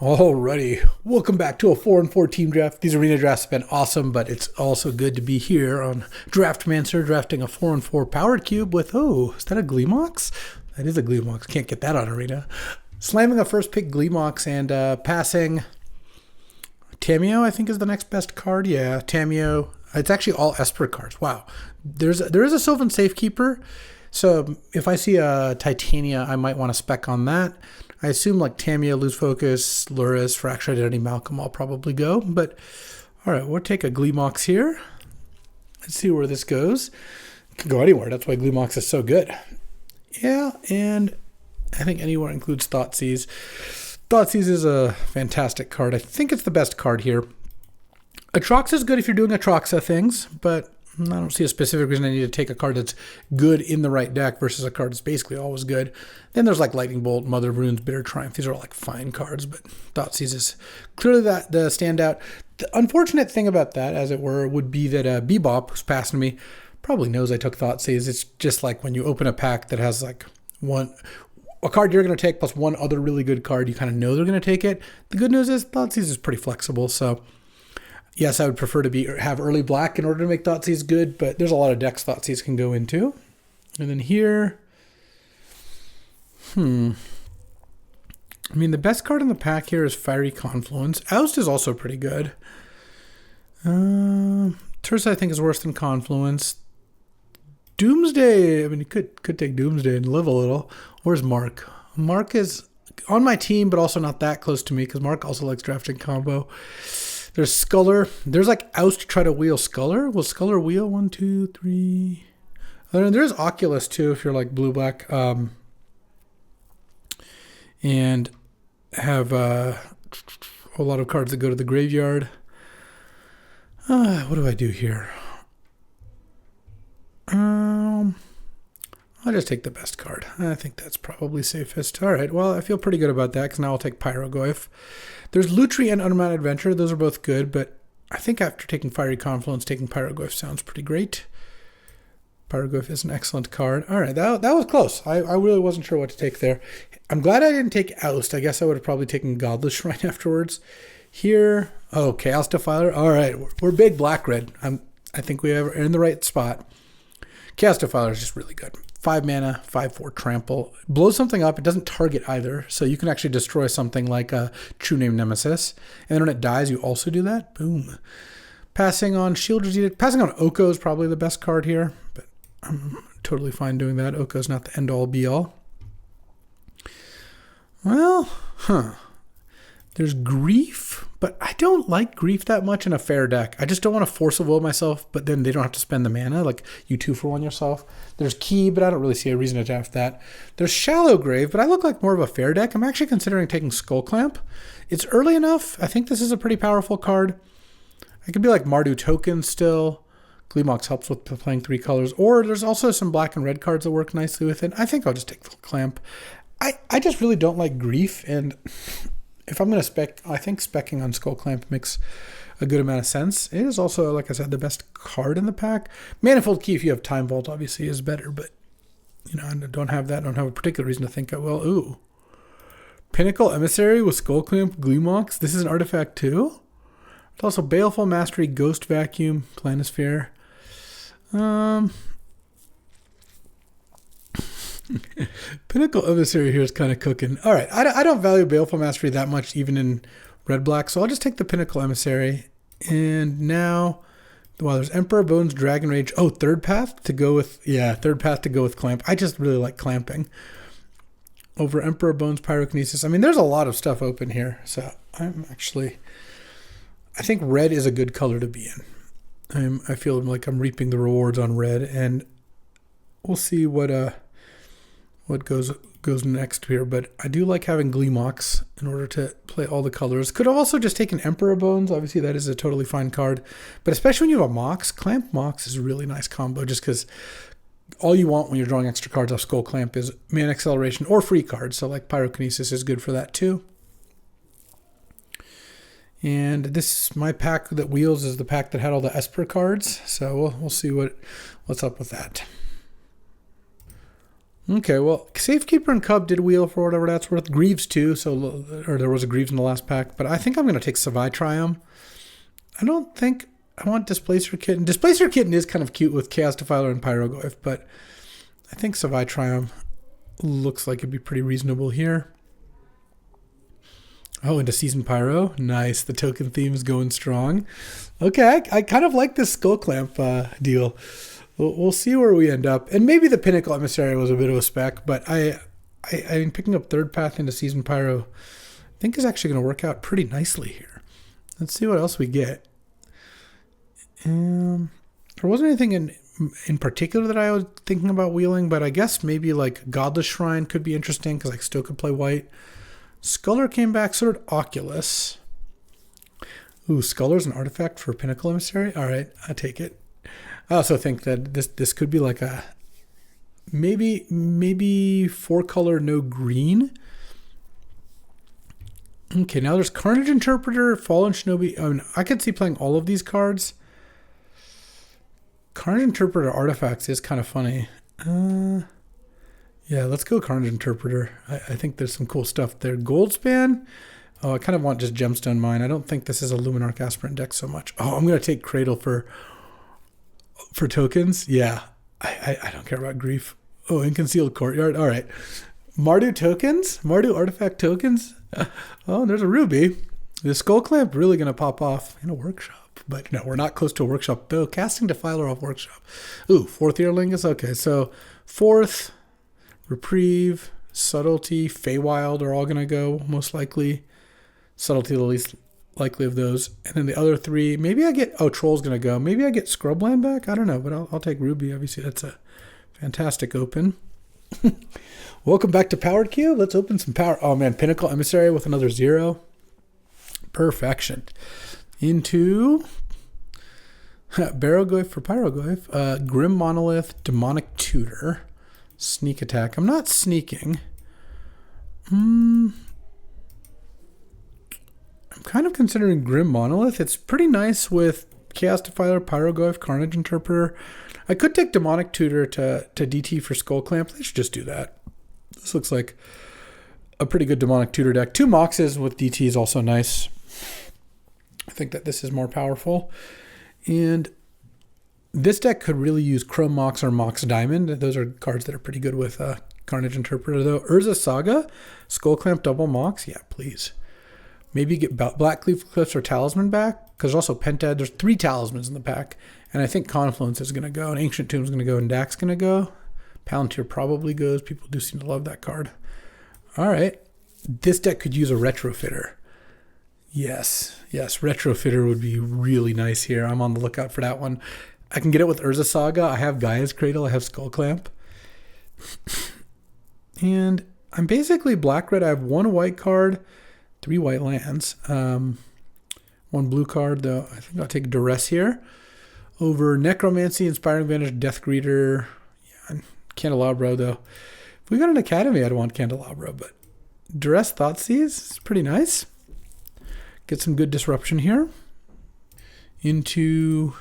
Alrighty, welcome back to a 4-4 team draft. These arena drafts have been awesome, but it's also good to be here on Draftmancer drafting a 4-4 powered cube with, oh, is that a Gleemox? That is a Gleemox. Can't get that on arena. Slamming a first pick Gleemox and passing Tamiyo, I think is the next best card. Yeah, Tamiyo. It's actually all Esper cards. Wow. There is a Sylvan Safekeeper, so if I see a Titania, I might want to spec on that. I assume like Tamiya, Lose Focus, Luris, Fractured Identity, Malcolm, I'll probably go. But all right, we'll take a Gleemox here. Let's see where this goes. It can go anywhere. That's why Gleemox is so good. Yeah, and I think anywhere includes Thoughtseize. Thoughtseize is a fantastic card. I think it's the best card here. Atroxa is good if you're doing Atroxa things, but I don't see a specific reason I need to take a card that's good in the right deck versus a card that's basically always good. Then there's like Lightning Bolt, Mother of Runes, Bitter Triumph. These are all like fine cards, but Thoughtseize is clearly the standout. The unfortunate thing about that, as it were, would be that Bebop, who's passing me, probably knows I took Thoughtseize. It's just like when you open a pack that has like a card you're going to take plus one other really good card, you kind of know they're going to take it. The good news is Thoughtseize is pretty flexible, so yes, I would prefer to have early black in order to make Thoughtseize good, but there's a lot of decks Thoughtseize can go into. And then here, I mean, the best card in the pack here is Fiery Confluence. Oust is also pretty good. Terza, I think, is worse than Confluence. Doomsday, I mean, you could take Doomsday and live a little. Where's Mark? Mark is on my team, but also not that close to me because Mark also likes drafting combo. There's Sculler. There's like Oust to try to wheel Sculler. Will Sculler wheel? 1, 2, 3. There's Oculus too if you're like blue-black. And have a lot of cards that go to the graveyard. What do I do here? I'll just take the best card. I think that's probably safest. All right, well, I feel pretty good about that because now I'll take Pyrogoyf. There's Lutri and Unbound Adventure. Those are both good, but I think after taking Fiery Confluence, taking Pyrogoyf sounds pretty great. Pyrogoyf is an excellent card. All right, that was close. I really wasn't sure what to take there. I'm glad I didn't take Oust. I guess I would have probably taken Godless Shrine afterwards. Here, Chaos Defiler. All right, we're big black-red. I think we are in the right spot. Chaos Defiler is just really good. 5 mana, 5/4 trample. Blows something up. It doesn't target either, so you can actually destroy something like a True Name Nemesis. And then when it dies, you also do that. Boom. Passing on Shielders Edict. Passing on Oko is probably the best card here, but I'm totally fine doing that. Oko's not the end-all, be-all. Well, there's Grief, but I don't like Grief that much in a fair deck. I just don't want to force a will myself, but then they don't have to spend the mana, like you 2-for-1 yourself. There's Key, but I don't really see a reason to draft that. There's Shallow Grave, but I look like more of a fair deck. I'm actually considering taking Skullclamp. It's early enough. I think this is a pretty powerful card. I could be like Mardu Token still. Gleemox helps with playing 3 colors. Or there's also some black and red cards that work nicely with it. I think I'll just take the Clamp. I just really don't like Grief, and if I'm going to spec, I think specking on Skullclamp makes a good amount of sense. It is also, like I said, the best card in the pack. Manifold Key, if you have Time Vault, obviously is better, but I don't have that. I don't have a particular reason to think I will. Ooh. Pinnacle Emissary with Skullclamp, Gleemox. This is an artifact too? It's also Baleful Mastery, Ghost Vacuum, Planisphere. Pinnacle Emissary here is kind of cooking. All right, I don't value Baleful Mastery that much, even in red-black, so I'll just take the Pinnacle Emissary. And now, there's Emperor Bones, Dragon Rage. Oh, Third Path to go with Clamp. I just really like clamping over Emperor Bones, Pyrokinesis. I mean, there's a lot of stuff open here, so I think red is a good color to be in. I feel like I'm reaping the rewards on red, and we'll see what goes next here, but I do like having Gleemox in order to play all the colors. Could have also just taken Emperor Bones. Obviously, that is a totally fine card, but especially when you have a Mox, Clamp Mox is a really nice combo just because all you want when you're drawing extra cards off Skullclamp is mana acceleration or free cards, so like Pyrokinesis is good for that too. And this, my pack that wheels is the pack that had all the Esper cards, so we'll see what's up with that. Okay, well, Safekeeper and Cub did wheel for whatever that's worth. Greaves too, or there was a Greaves in the last pack. But I think I'm going to take Savai Triumph. I don't think I want Displacer Kitten. Displacer Kitten is kind of cute with Chaos Defiler and Pyrogoyf, but I think Savai Triumph looks like it'd be pretty reasonable here. Oh, into Season Pyro. Nice. The token theme is going strong. Okay, I kind of like this Skullclamp deal. We'll see where we end up. And maybe the Pinnacle Emissary was a bit of a spec, but I'm picking up Third Path into Season Pyro. I think is actually going to work out pretty nicely here. Let's see what else we get. There wasn't anything in particular that I was thinking about wheeling, but I guess maybe like Godless Shrine could be interesting because I still could play white. Sculler came back, sort of Oculus. Ooh, Sculler's an artifact for Pinnacle Emissary? All right, I take it. I also think that this could be like a maybe 4-color, no green. Okay, now there's Carnage Interpreter, Fallen Shinobi. I mean, I could see playing all of these cards. Carnage Interpreter artifacts is kind of funny. Yeah, let's go Carnage Interpreter. I think there's some cool stuff there. Goldspan. Oh, I kind of want just Gemstone Mine. I don't think this is a Luminarch Aspirant deck so much. Oh, I'm going to take Cradle for tokens. Yeah, I don't care about Grief. Oh, Inconcealed Courtyard. All right. Mardu tokens? Mardu artifact tokens? Oh, there's a Ruby. The Skullclamp really going to pop off in a workshop. But no, we're not close to a workshop, though. Casting Defiler off workshop. Ooh, 4th Earlingus. Okay, so 4th, Reprieve, Subtlety, Feywild are all going to go, most likely. Subtlety, the least likely of those. And then the other 3, maybe I get... Oh, Troll's going to go. Maybe I get Scrubland back? I don't know, but I'll take Ruby. Obviously, that's a fantastic open. Welcome back to Powered Cube. Let's open some power. Oh, man, Pinnacle Emissary with another 0. Perfection. Into Barogoyf for Pyrogoyf. Grim Monolith, Demonic Tutor. Sneak attack. I'm not sneaking. I'm kind of considering Grim Monolith. It's pretty nice with Chaos Defiler, Pyrogoyf, Carnage Interpreter. I could take Demonic Tutor to DT for Skullclamp. Let's just do that. This looks like a pretty good Demonic Tutor deck. 2 Moxes with DT is also nice. I think that this is more powerful. And this deck could really use Chrome Mox or Mox Diamond. Those are cards that are pretty good with Carnage Interpreter, though. Urza Saga, Skullclamp double Mox. Yeah, please. Maybe get Black Cleave Cliffs or Talisman back, because also Pentad. There's 3 Talismans in the pack, and I think Confluence is going to go, and Ancient Tomb is going to go, and Dax's going to go. Palantir probably goes. People do seem to love that card. All right. This deck could use a Retrofitter. Yes, Retrofitter would be really nice here. I'm on the lookout for that one. I can get it with Urza Saga. I have Gaia's Cradle. I have Skullclamp. And I'm basically black-red. I have 1 white card, 3 white lands. 1 blue card, though. I think I'll take Duress here. Over Necromancy, Inspiring Vanish, Death Greeter. Yeah, Candelabro, though. If we got an Academy, I'd want Candelabro, but Duress Thoughtseize is pretty nice. Get some good disruption here. Into...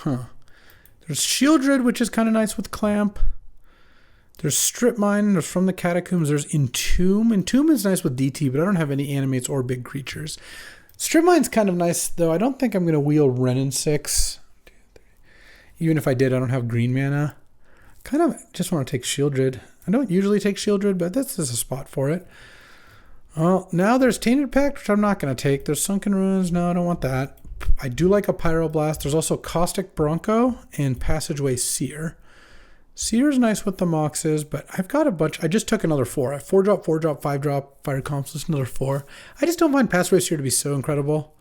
There's Shieldred, which is kind of nice with Clamp. There's Strip Mine. There's From the Catacombs. There's Entomb. Entomb is nice with DT, but I don't have any animates or big creatures. Strip Mine's kind of nice, though. I don't think I'm going to wheel Renin 6. Even if I did, I don't have green mana. Kind of just want to take Shieldred. I don't usually take Shieldred, but this is a spot for it. Well, now there's Tainted Pact, which I'm not going to take. There's Sunken Ruins. No, I don't want that. I do like a Pyroblast. There's also Caustic Bronco and Passageway Seer. Seer's nice with the Moxes, but I've got a bunch. I just took another 4. I have 4-drop, 4-drop, 5-drop, Fire Accomplice, another 4. I just don't find Passageway Seer to be so incredible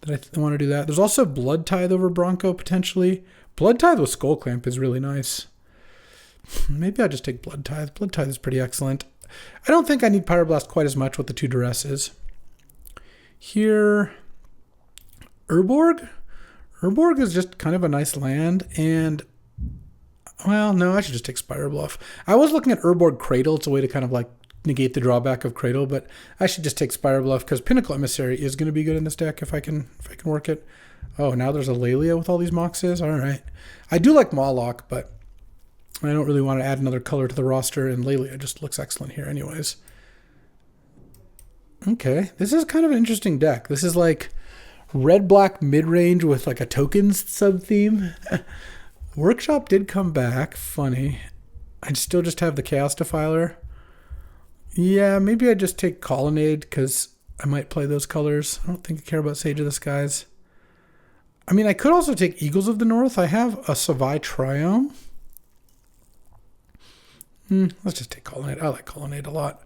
that I want to do that. There's also Blood Tithe over Bronco, potentially. Blood Tithe with Skullclamp is really nice. Maybe I'll just take Blood Tithe. Blood Tithe is pretty excellent. I don't think I need Pyroblast quite as much with the 2 Duresses. Here... Urborg? Urborg is just kind of a nice land, and, well, no, I should just take Spire Bluff. I was looking at Urborg Cradle. It's a way to kind of like negate the drawback of Cradle, but I should just take Spire Bluff because Pinnacle Emissary is going to be good in this deck if I can work it. Oh, now there's a Lelia with all these Moxes. All right. I do like Mawloc, but I don't really want to add another color to the roster, and Lelia just looks excellent here anyways. Okay, this is kind of an interesting deck. This is like red-black mid-range with like a tokens sub-theme. Workshop did come back. Funny. I still just have the Chaos Defiler. Yeah, maybe I just take Colonnade because I might play those colors. I don't think I care about Sage of the Skies. I mean, I could also take Eagles of the North. I have a Savai Triome. Let's just take Colonnade. I like Colonnade a lot.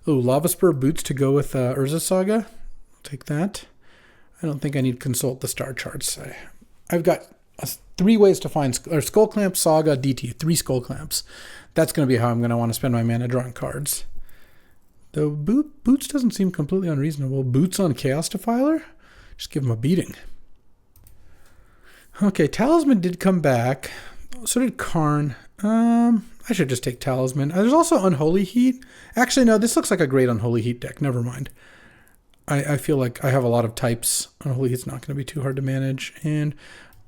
Oh, Lava Spur Boots to go with Urza Saga. I'll take that. I don't think I need to consult the star charts. I've got 3 ways to find Skullclamp, Saga, DT. 3 Skullclamps. That's going to be how I'm going to want to spend my mana drawing cards. Though Boots doesn't seem completely unreasonable. Boots on Chaos Defiler? Just give him a beating. Okay, Talisman did come back. So did Karn. I should just take Talisman. There's also Unholy Heat. Actually, no, this looks like a great Unholy Heat deck. Never mind. I feel like I have a lot of types. Unholy Heat's not going to be too hard to manage. And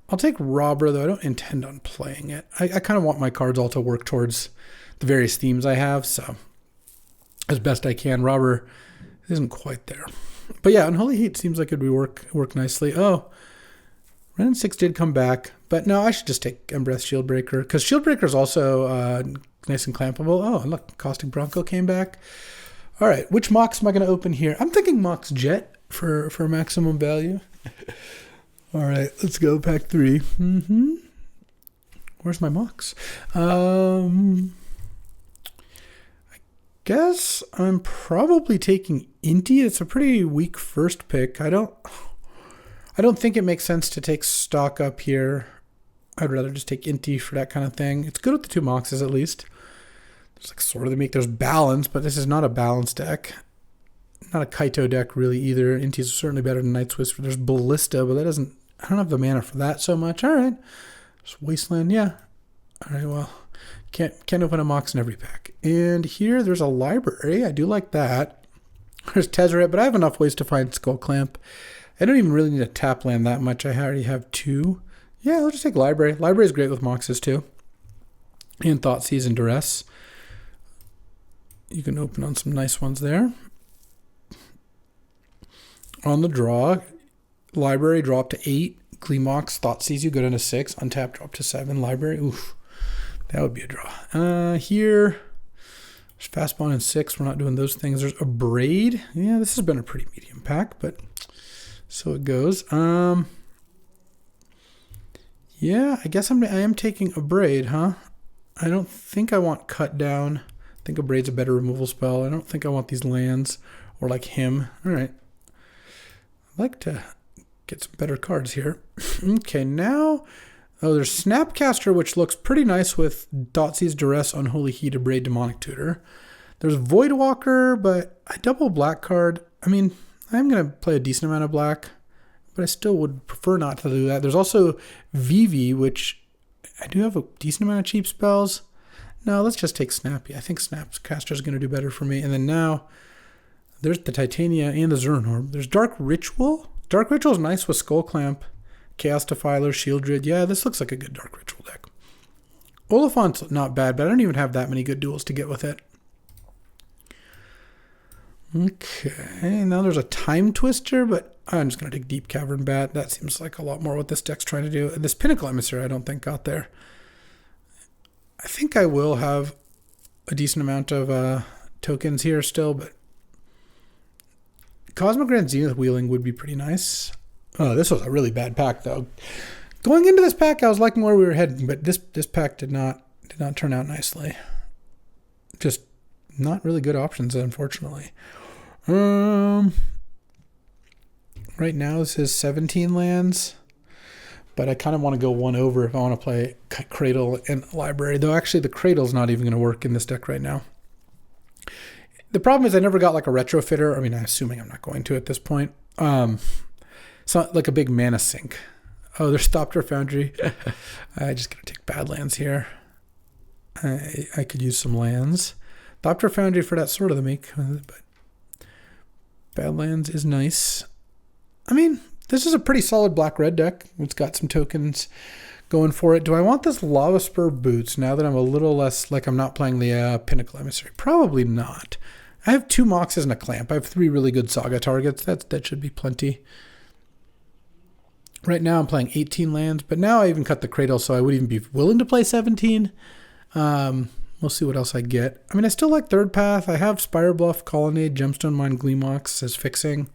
I'll take Robber, though I don't intend on playing it. I kind of want my cards all to work towards the various themes I have, so as best I can. Robber isn't quite there. But yeah, Unholy Heat seems like it would work nicely. Oh, Ren 6 did come back, but no, I should just take Embrace Shieldbreaker, because Shieldbreaker is also nice and clampable. Oh, look, Caustic Bronco came back. All right, which Mox am I going to open here? I'm thinking Mox Jet for maximum value. All right, let's go pack 3. Where's my Mox? I guess I'm probably taking Inti. It's a pretty weak first pick. I don't think it makes sense to take stock up here. I'd rather just take Inti for that kind of thing. It's good with the 2 Moxes at least. There's like sort of there's balance, but this is not a balanced deck. Not a Kaito deck really either. Inti is certainly better than Night Swift. There's Ballista, but I don't have the mana for that so much. All right. Just Wasteland, yeah. All right, well, can't open a Mox in every pack. And here there's a library. I do like that. There's Tezzeret, but I have enough ways to find Skullclamp. I don't even really need a tap land that much. I already have 2. Yeah, I'll just take Library. Library is great with Moxes too. And Thoughtseize and Duress. You can open on some nice ones there. On the draw, Library drop to 8. Gleemox, Thoughtseize, you go down to 6. Untap, drop to 7. Library, oof. That would be a draw. Here, there's Fastbond and 6. We're not doing those things. There's a Braid. Yeah, this has been a pretty medium pack, but so it goes. Yeah, I guess I am taking a Braid, huh? I don't think I want Cut Down. I think a Braid's a better removal spell. I don't think I want these lands or like him. All right. I'd like to get some better cards here. Okay, now, oh, there's Snapcaster, which looks pretty nice with Thoughtseize, Duress, Unholy Heat, a Braid, Demonic Tutor. There's Voidwalker, but I double black card. I mean, I'm going to play a decent amount of black, but I still would prefer not to do that. There's also Vivi, which I do have a decent amount of cheap spells. No, let's just take Snappy. I think Snapcaster is going to do better for me. And then now, there's the Titania and the Zernorb. There's Dark Ritual. Dark Ritual is nice with Skullclamp, Chaos Defiler, Shieldred. Yeah, this looks like a good Dark Ritual deck. Oliphant's not bad, but I don't even have that many good duels to get with it. Okay, now there's a Time Twister, but I'm just going to take Deep Cavern Bat. That seems like a lot more what this deck's trying to do. This Pinnacle Emissary I don't think got there. I think I will have a decent amount of tokens here still, but Cosmic Grand Zenith Wheeling would be pretty nice. Oh, this was a really bad pack, though. Going into this pack, I was liking where we were heading, but this pack did not turn out nicely. Just not really good options, unfortunately. Right now, this is 17 lands, but I kind of want to go one over if I want to play Cradle and Library, though actually the Cradle's not even going to work in this deck right now. The problem is I never got like a retrofitter. I mean, I'm assuming I'm not going to at this point. It's not like a big mana sink. Oh, there's Thopter Foundry. I just gotta take Badlands here. I could use some lands. Thopter Foundry for that Sword of the Meek, but Badlands is nice. I mean, this is a pretty solid black-red deck. It's got some tokens. going for it. Do I want this Lava Spur Boots now that I'm a little less, like I'm not playing the Pinnacle Emissary? Probably not. I have 2 Moxes and a Clamp. I have 3 really good Saga targets. That should be plenty. Right now I'm playing 18 lands, but now I even cut the Cradle, so I would even be willing to play 17. We'll see what else I get. I mean, I still like Third Path. I have Spire Bluff, Colonnade, Gemstone Mine, Gleemox as fixing.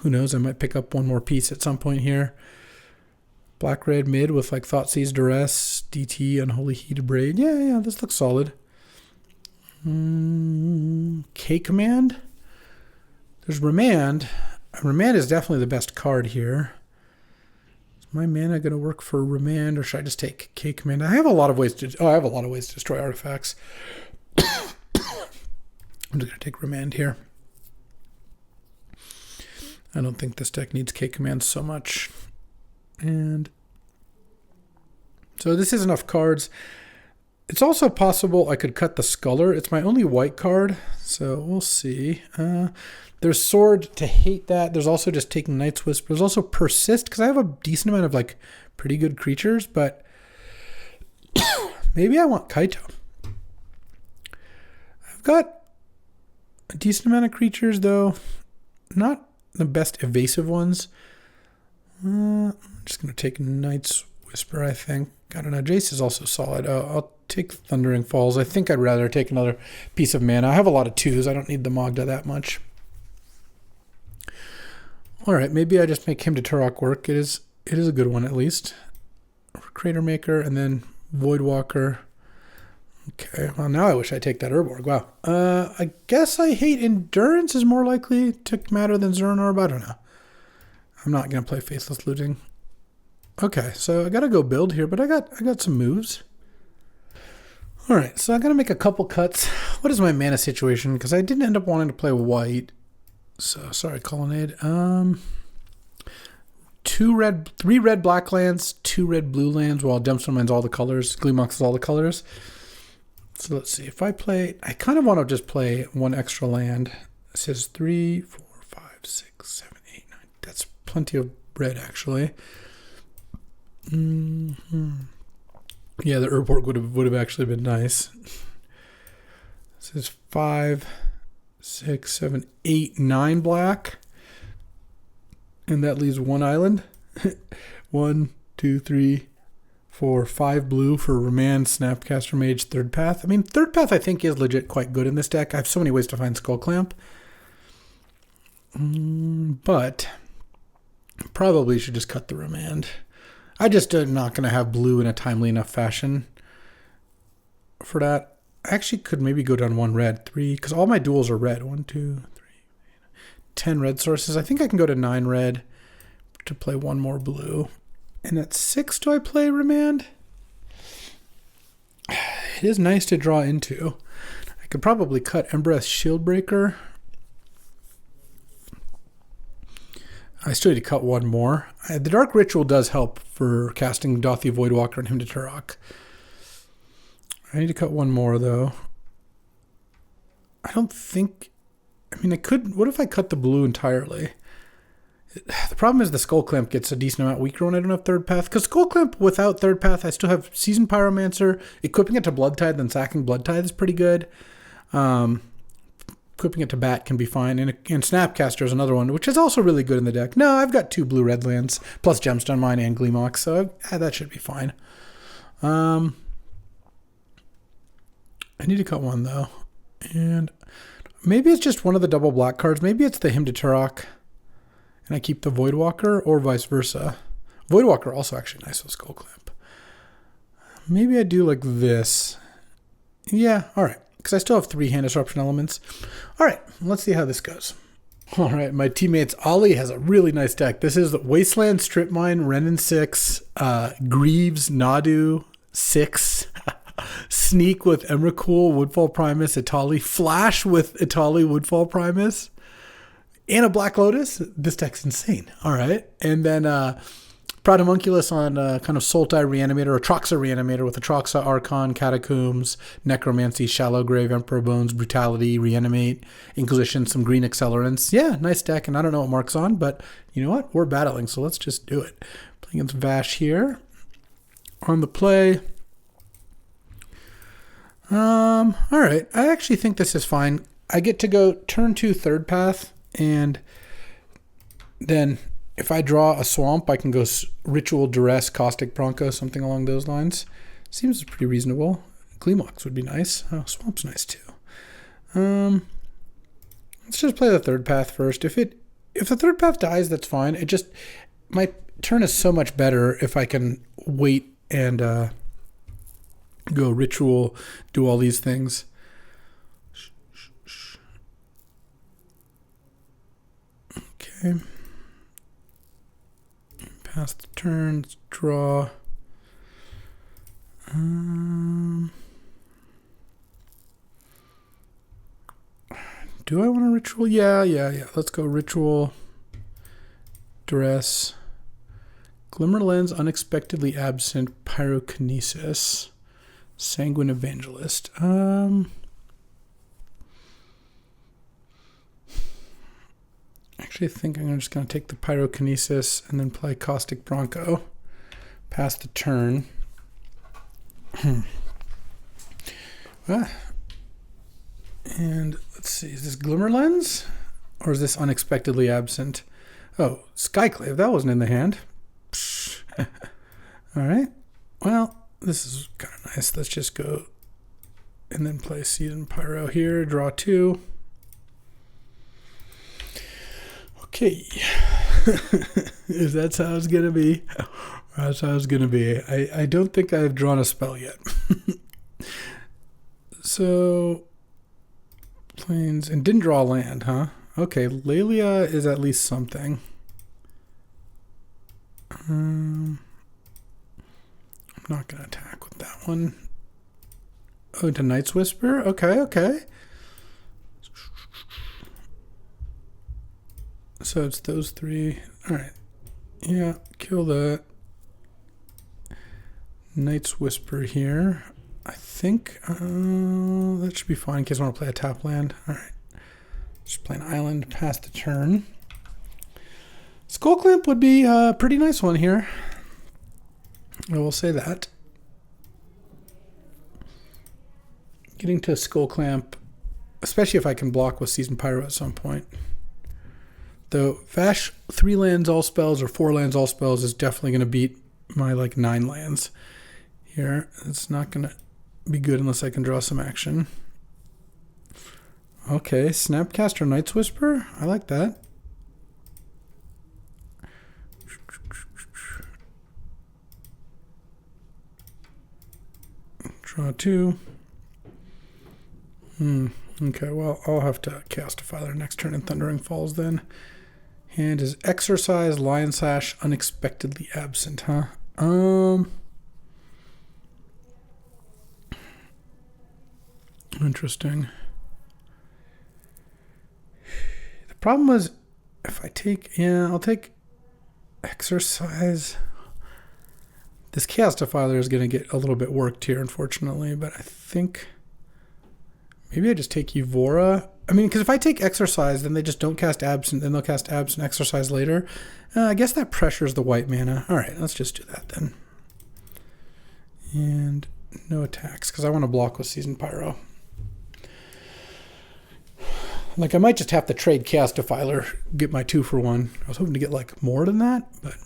Who knows? I might pick up one more piece at some point here. Black Red mid with like Thoughtseize, Duress, DT, Unholy Heated Braid. Yeah, this looks solid. K Command. There's Remand. Remand is definitely the best card here. Is my mana going to work for Remand, or should I just take K Command? I have a lot of ways to. Oh, I have a lot of ways to destroy artifacts. I'm just going to take Remand here. I don't think this deck needs K Command so much. And so this is enough cards. It's also possible I could cut the Sculler. It's my only white card, so we'll see. There's Sword to hate that. There's also just taking Night's Whisper. There's also Persist, because I have a decent amount of like pretty good creatures, but maybe I want Kaito. I've got a decent amount of creatures, though. Not the best evasive ones. I'm just going to take Night's Whisper, I think. I don't know. Jace is also solid. I'll take Thundering Falls. I think I'd rather take another piece of mana. I have a lot of 2s. I don't need the Mogda that much. All right, maybe I just make Hymn to Turok work. It is a good one, at least. Crater Maker and then Voidwalker. Okay, well, now I wish I take that Urborg. Wow. I guess I hate Endurance is more likely to matter than Zernorb. I don't know. I'm not going to play Faithless Looting. Okay, so I got to go build here, but I got some moves. All right, so I got to make a couple cuts. What is my mana situation? Because I didn't end up wanting to play white. So, sorry, Colonnade. 3 red black lands, 2 red blue lands, while Gemstone Mine's all the colors. Gleemox is all the colors. So let's see. If I play, I kind of want to just play 1 extra land. It says 3, 4, 5, 6, 7, 8, 9. That's plenty of red, actually. Yeah, the Urborg would have actually been nice. This is 5, 6, 7, 8, 9 black, and that leaves 1 island. 1, 2, 3, 4, 5 blue for Remand, Snapcaster Mage, Third Path. I mean, Third Path I think is legit quite good in this deck. I have so many ways to find Skullclamp, but probably should just cut the Remand. I just am not going to have blue in a timely enough fashion for that. I actually could maybe go down 1 red, 3, because all my duels are red. 1, 2, 3, 10 red sources. I think I can go to 9 red to play 1 more blue. And at 6, do I play Remand? It is nice to draw into. I could probably cut Embereth Shieldbreaker. I still need to cut 1 more. The Dark Ritual does help for casting Dothy Voidwalker and Hymn to Turok. I need to cut 1 more, though. I don't think... I mean, I could... What if I cut the blue entirely? The problem is the Skullclamp gets a decent amount weaker when I don't have Third Path. Because Skullclamp without Third Path, I still have Seasoned Pyromancer. Equipping it to Bloodtithe, then sacking Bloodtithe is pretty good. Equipping it to Bat can be fine. And Snapcaster is another one, which is also really good in the deck. No, I've got 2 blue-red lands, plus Gemstone Mine and Gleemox, so that should be fine. I need to cut 1, though. And maybe it's just one of the double black cards. Maybe it's the Hymn to Turok, and I keep the Voidwalker, or vice versa. Voidwalker also actually nice with Skullclamp. Maybe I do like this. Yeah, all right. Because I still have 3 hand disruption elements. All right, let's see how this goes. All right, my teammates Ollie has a really nice deck. This is Wasteland, Strip Mine, Renin 6, Greaves, Nadu 6, Sneak with Emrakul, Woodfall Primus, Itali, Flash with Itali, Woodfall Primus, and a Black Lotus. This deck's insane. All right, and then Proud Homunculus on kind of Sultai Reanimator, Atroxa Reanimator with Atroxa, Archon, Catacombs, Necromancy, Shallow Grave, Emperor Bones, Brutality, Reanimate, Inquisition, some green accelerants. Yeah, nice deck, and I don't know what Mark's on, but you know what? We're battling, so let's just do it. Playing against Vash here. on the play. All right. I actually think this is fine. I get to go turn 2 third path, and then if I draw a swamp, I can go Ritual, Duress, Caustic Bronco, something along those lines. Seems pretty reasonable. Gleemox would be nice. Oh, Swamp's nice too. Let's just play the third path first. If the third path dies, that's fine. My turn is so much better if I can wait and go Ritual, do all these things. Okay. Pass the turn, let's draw. Do I want a Ritual? Yeah. Let's go Ritual, Duress, Glimmer Lens, Unexpectedly Absent, Pyrokinesis, Sanguine Evangelist. Actually, I think I'm just going to take the Pyrokinesis and then play Caustic Bronco. Pass the turn. And let's see, is this Glimmer Lens? Or is this Unexpectedly Absent? Oh, Skyclave, that wasn't in the hand. Alright, well, this is kind of nice. Let's just go and then play Season Pyro here, draw 2. Okay, if that's how it's going to be, that's how it's going to be. I don't think I've drawn a spell yet. So, planes, and didn't draw land, huh? Okay, Lelia is at least something. I'm not going to attack with that one. Oh, to Night's Whisper? Okay. So it's those 3. All right. Yeah, kill that. Night's Whisper here. I think that should be fine in case I want to play a tap land. All right. Just play an island, pass the turn. Skullclamp would be a pretty nice one here. I will say that. Getting to Skullclamp, especially if I can block with Season Pyro at some point. Though Vash 3 lands all spells or 4 lands all spells is definitely going to beat my 9 lands here. It's not going to be good unless I can draw some action. Okay, Snapcaster Night's Whisper. I like that. Draw 2. Okay, well, I'll have to cast a Filer next turn in Thundering Falls then. Hand is Exercise, Lion Sash, Unexpectedly Absent, huh? Interesting. The problem was if I take, I'll take Exercise. This Chaos Defiler is going to get a little bit worked here, unfortunately, but I think maybe I just take Evora. I mean, because if I take Exercise, then they just don't cast Absent, then they'll cast Absent Exercise later. I guess that pressures the white mana. All right, let's just do that then. And no attacks, because I want to block with Season Pyro. I might just have to trade Chaos Defiler, get my 2-for-1. I was hoping to get, more than that, but...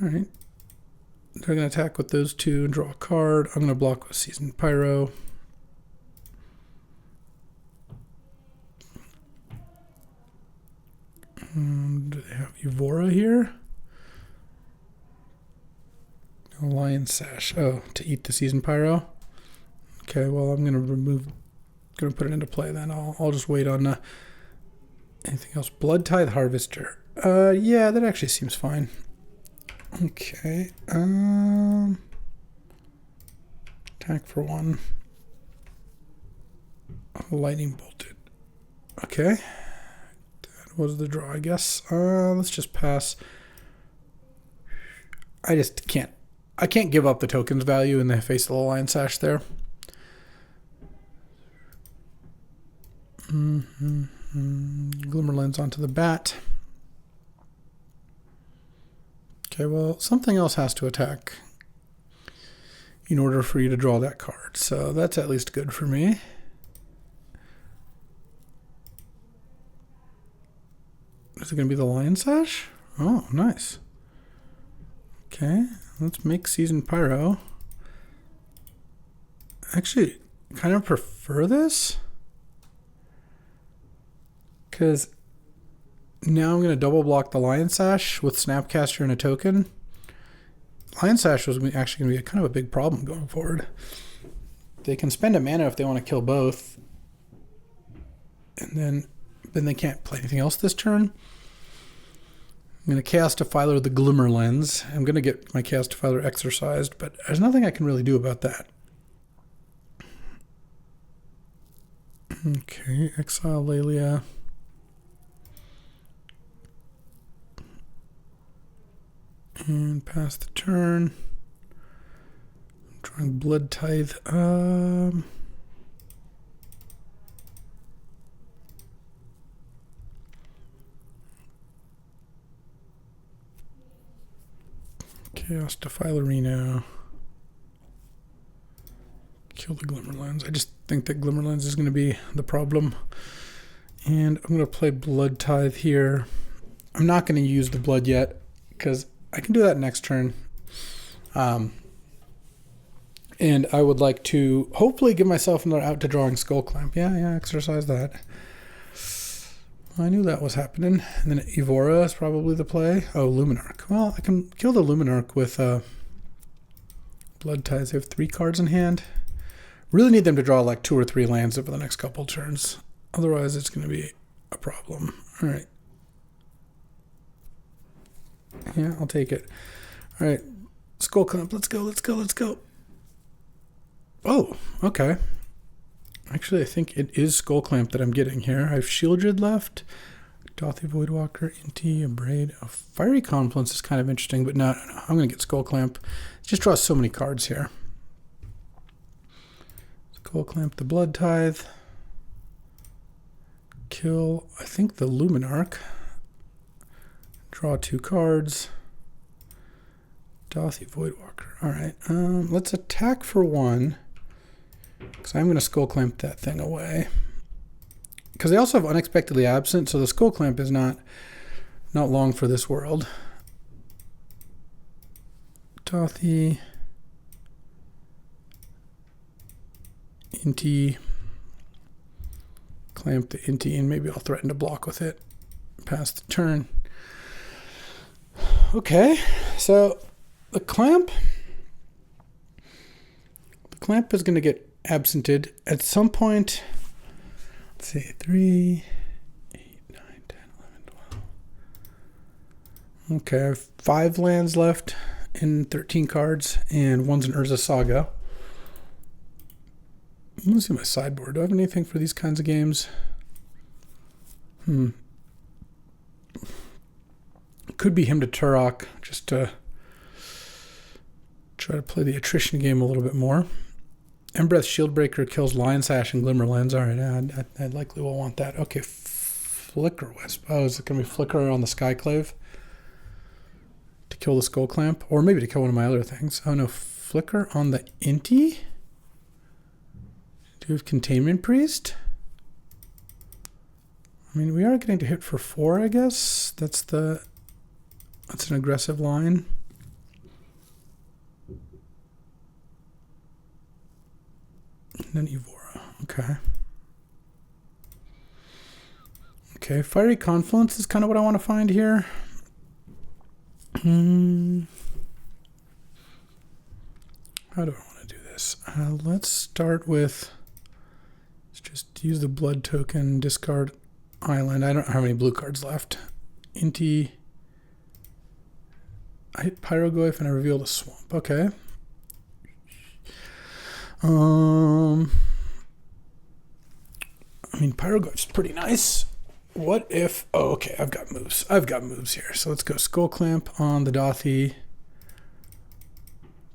All right. They're going to attack with those 2 and draw a card. I'm going to block with Season Pyro. Do they have Evora here? No, Lion Sash. Oh, to eat the Season Pyro? Okay, well, I'm going to put it into play then. I'll just wait on anything else. Blood Tithe Harvester. Yeah, that actually seems fine. Okay. Attack for 1. Lightning Bolted. Okay. That was the draw, I guess. Let's just pass. I just can't. I can't give up the tokens value in the face of the Lion Sash there. Glimmer Lens onto the bat. Okay, well, something else has to attack in order for you to draw that card. So that's at least good for me. Is it going to be the Lion Sash? Oh, nice. Okay, let's make Seasoned Pyro. Actually, kind of prefer this, because now I'm going to double block the Lion Sash with Snapcaster and a token. Lion Sash was actually going to be kind of a big problem going forward. They can spend a mana if they want to kill both, and then they can't play anything else this turn. I'm going to Chaos Defiler the Glimmer Lens. I'm going to get my Chaos Defiler exercised, but there's nothing I can really do about that. Okay, exile Lelia. And pass the turn. I'm drawing Blood Tithe. Chaos Defiler Reno. Kill the Glimmer Lens. I just think that Glimmer Lens is going to be the problem. And I'm going to play Blood Tithe here. I'm not going to use the blood yet, because I can do that next turn. And I would like to hopefully give myself another out to drawing Skullclamp. Yeah, exercise that. I knew that was happening. And then Evora is probably the play. Oh, Luminarch. Well, I can kill the Luminarch with Blood Tithe. They have 3 cards in hand. Really need them to draw like 2 or 3 lands over the next couple turns. Otherwise, it's going to be a problem. All right. Yeah, I'll take it. All right. Skullclamp. Let's go. Oh, okay. Actually, I think it is Skullclamp that I'm getting here. I have Shieldred left. Dothy Voidwalker, Inti, Abrade. A Fiery Confluence is kind of interesting, but no. I'm going to get Skullclamp. Just draw so many cards here. Skullclamp the Blood Tithe. Kill, I think, the Luminarch. Draw 2 cards. Dothy Voidwalker. All right. Let's attack for 1. Because I'm going to Skullclamp that thing away. Because they also have Unexpectedly Absent, so the Skullclamp is not long for this world. Dothy. Inti. Clamp the Inti, and maybe I'll threaten to block with it. Pass the turn. Okay, so the clamp is going to get absented at some point. Let's see, 3, 8, 9, 10, 11, 12. Okay, I have 5 lands left in 13 cards, and one's an Urza Saga. Let's see my sideboard. Do I have anything for these kinds of games? Could be him to Turok, just to try to play the attrition game a little bit more. Embereth Shieldbreaker kills Lion Sash and Glimmer Lens. All right, I likely will want that. Okay, Flicker Wisp. Oh, is it going to be Flicker on the Skyclave to kill the Skullclamp? Or maybe to kill one of my other things. Oh no, Flicker on the Inti? Do we have Containment Priest? I mean, we are getting to hit for 4, I guess. That's an aggressive line. And then Evora. Okay. Okay, Fiery Confluence is kind of what I want to find here. How do I want to do this? Let's start with... Let's just use the blood token, discard Island. I don't have any blue cards left. Inti. I hit Pyrogoyf and I revealed a swamp. Okay. I mean, Pyrogoyf's pretty nice. What if... Oh, okay, I've got moves. Here. So let's go Skullclamp on the Dothy.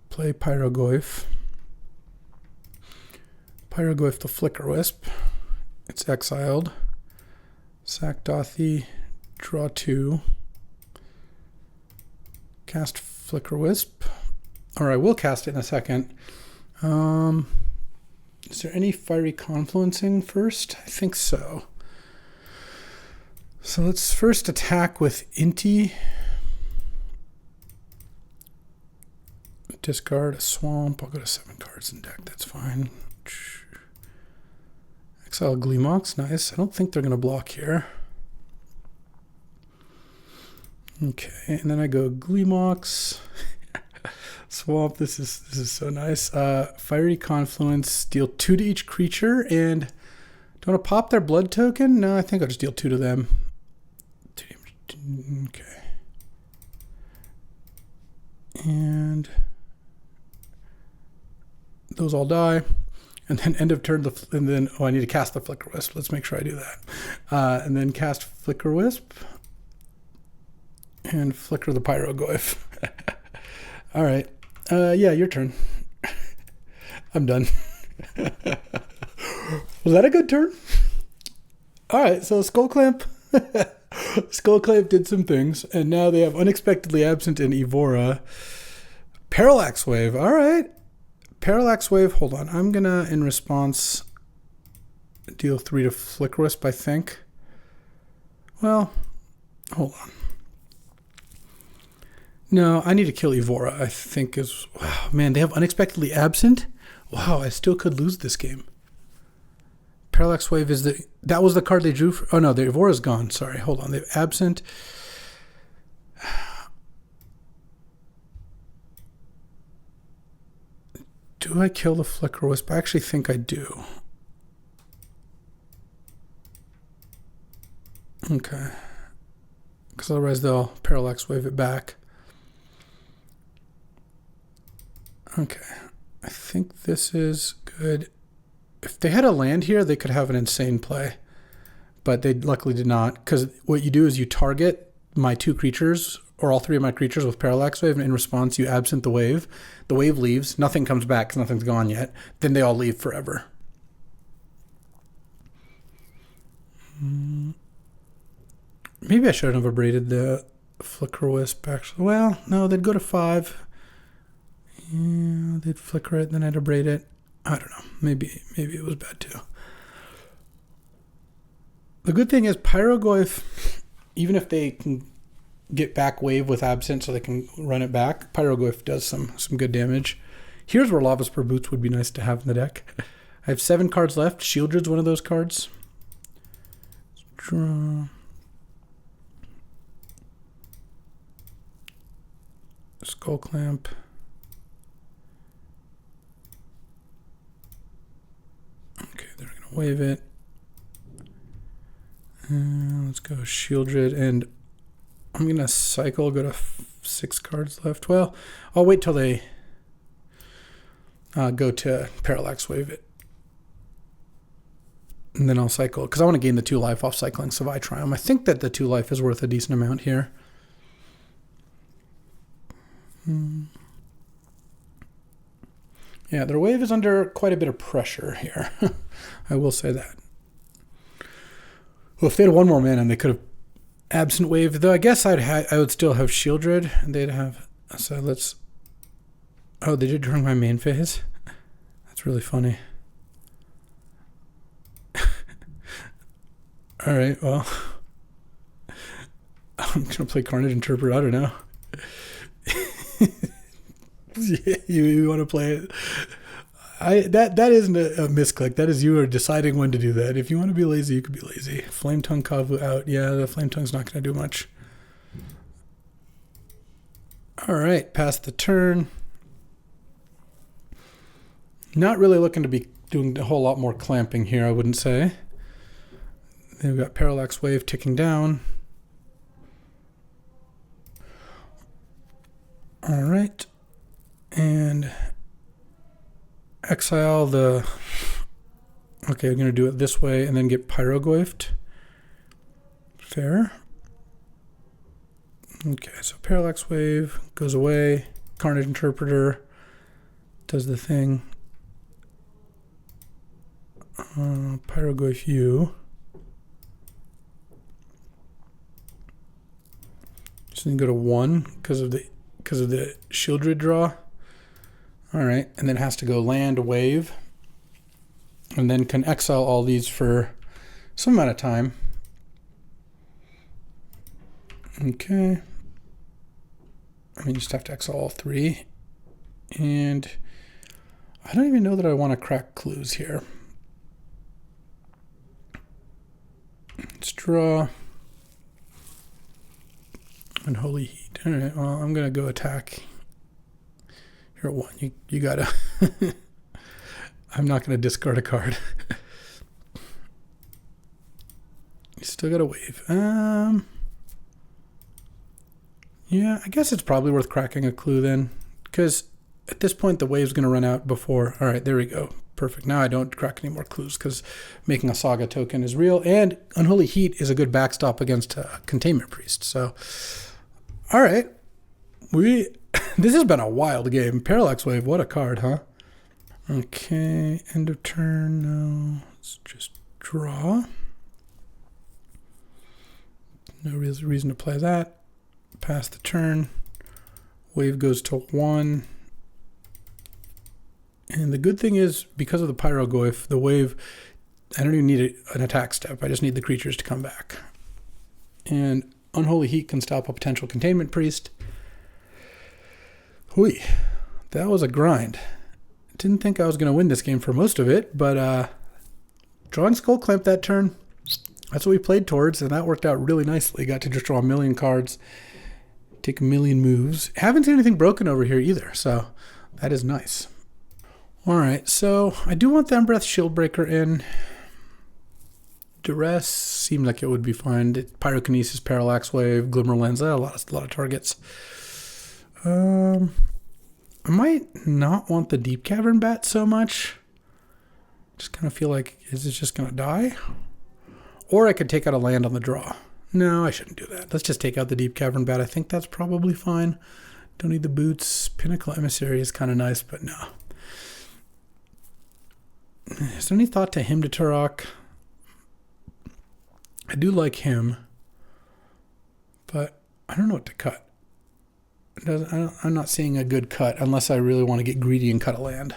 Play Pyrogoyf. Pyrogoyf the Flicker Wisp. It's exiled. Sack Dothy. Draw 2. Cast Flicker Wisp. Or I will cast it in a second. Is there any Fiery Confluencing first? I think so. So let's first attack with Inti. Discard a swamp. I'll go to 7 cards in deck. That's fine. Exile Gleemox. Nice. I don't think they're going to block here. Okay, and then I go Gleemox. Swamp. This is so nice. Fiery Confluence. Deal 2 to each creature. And do I want to pop their blood token? No, I think I'll just deal 2 to them. Okay. And those all die. And then end of turn, and then, I need to cast the Flicker Wisp. Let's make sure I do that. And then cast Flicker Wisp. And flicker the Pyrogoyf. All right. Yeah, your turn. I'm done. Was that a good turn? All right, so Skullclamp. Skullclamp did some things, and now they have Unexpectedly Absent in Evora. Parallax Wave. All right. Parallax Wave. Hold on. I'm going to, in response, deal 3 to Flicker Wisp, I think. Well, hold on. No, I need to kill Evora, I think is... Wow, man, they have Unexpectedly Absent? Wow, I still could lose this game. Parallax Wave is the... That was the card they drew for... Oh, no, the Evora's gone. Sorry, hold on. They're Absent. Do I kill the Flicker Wisp? I actually think I do. Okay. Because otherwise they'll Parallax Wave it back. Okay, I think this is good. If they had a land here, they could have an insane play. But they luckily did not, because what you do is you target my 2 creatures, or all 3 of my creatures with Parallax Wave, and in response you absent the wave. The wave leaves, nothing comes back because nothing's gone yet. Then they all leave forever. Maybe I shouldn't have abraded the Flicker Wisp, actually. Well, no, they'd go to 5. Yeah, they'd flicker it, then I'd abrade it. I don't know. Maybe it was bad too. The good thing is Pyrogoyf, even if they can get back wave with Absent so they can run it back, Pyrogoyf does some good damage. Here's where Lava Spur Boots would be nice to have in the deck. I have 7 cards left. Shieldred's one of those cards. Draw. Skullclamp. Okay, they're going to wave it. Let's go Shieldred, and I'm going to cycle, go to 6 cards left. Well, I'll wait till they go to Parallax Wave it. And then I'll cycle, because I want to gain the 2 life off cycling Savai Triumph. I think that the 2 life is worth a decent amount here. Yeah, their wave is under quite a bit of pressure here. I will say that. Well, if they had 1 more mana, they could have Absent Wave. Though I guess I would still have Shieldred, and they'd have. So let's. Oh, they did during my main phase. That's really funny. All right, well, I'm gonna play Carnage Interpreter. I don't know. you want to play it? That isn't a misclick. That is you are deciding when to do that. If you want to be lazy, you could be lazy. Flame Tongue Kavu out. Yeah, the Flame Tongue's not going to do much. All right, past the turn. Not really looking to be doing a whole lot more clamping here, I wouldn't say. Then we've got Parallax Wave ticking down. All right. And exile the... Okay, I'm going to do it this way and then get Pyrogoyfed. Fair. Okay, so Parallax Wave goes away. Carnage Interpreter does the thing. Pyrogoyf you. Just need to go to 1 because because of the Shieldred draw. All right, and then it has to go land, wave, and then can exile all these for some amount of time. Okay. I mean, you just have to exile all 3. And I don't even know that I want to crack clues here. Let's draw. Unholy Heat. All right, well, I'm going to go attack. You're at 1. You got to... I'm not going to discard a card. You still got to wave. Yeah, I guess it's probably worth cracking a clue then, because at this point the wave's going to run out before. All right, there we go. Perfect. Now I don't crack any more clues because making a Saga token is real, and Unholy Heat is a good backstop against Containment Priest. So, all right, this has been a wild game. Parallax Wave, what a card, huh? Okay, end of turn. No, let's just draw. No reason to play that. Pass the turn. Wave goes to 1. And the good thing is, because of the Pyrogoyf, the wave, I don't even need an attack step. I just need the creatures to come back. And Unholy Heat can stop a potential Containment Priest. Hui, that was a grind. Didn't think I was going to win this game for most of it, but drawing Skullclamp that turn, that's what we played towards, and that worked out really nicely. Got to just draw a million cards, take a million moves. Haven't seen anything broken over here either, so that is nice. All right, so I do want the Embereth Shieldbreaker in. Duress seemed like it would be fine. Pyrokinesis, Parallax Wave, Glimmer Lens, a lot of targets. I might not want the Deep Cavern Bat so much. Just kind of feel like, is it just going to die? Or I could take out a land on the draw. No, I shouldn't do that. Let's just take out the Deep Cavern Bat. I think that's probably fine. Don't need the boots. Pinnacle Emissary is kind of nice, but no. Is there any thought to him to Turok? I do like him, but I don't know what to cut. I'm not seeing a good cut unless I really want to get greedy and cut a land.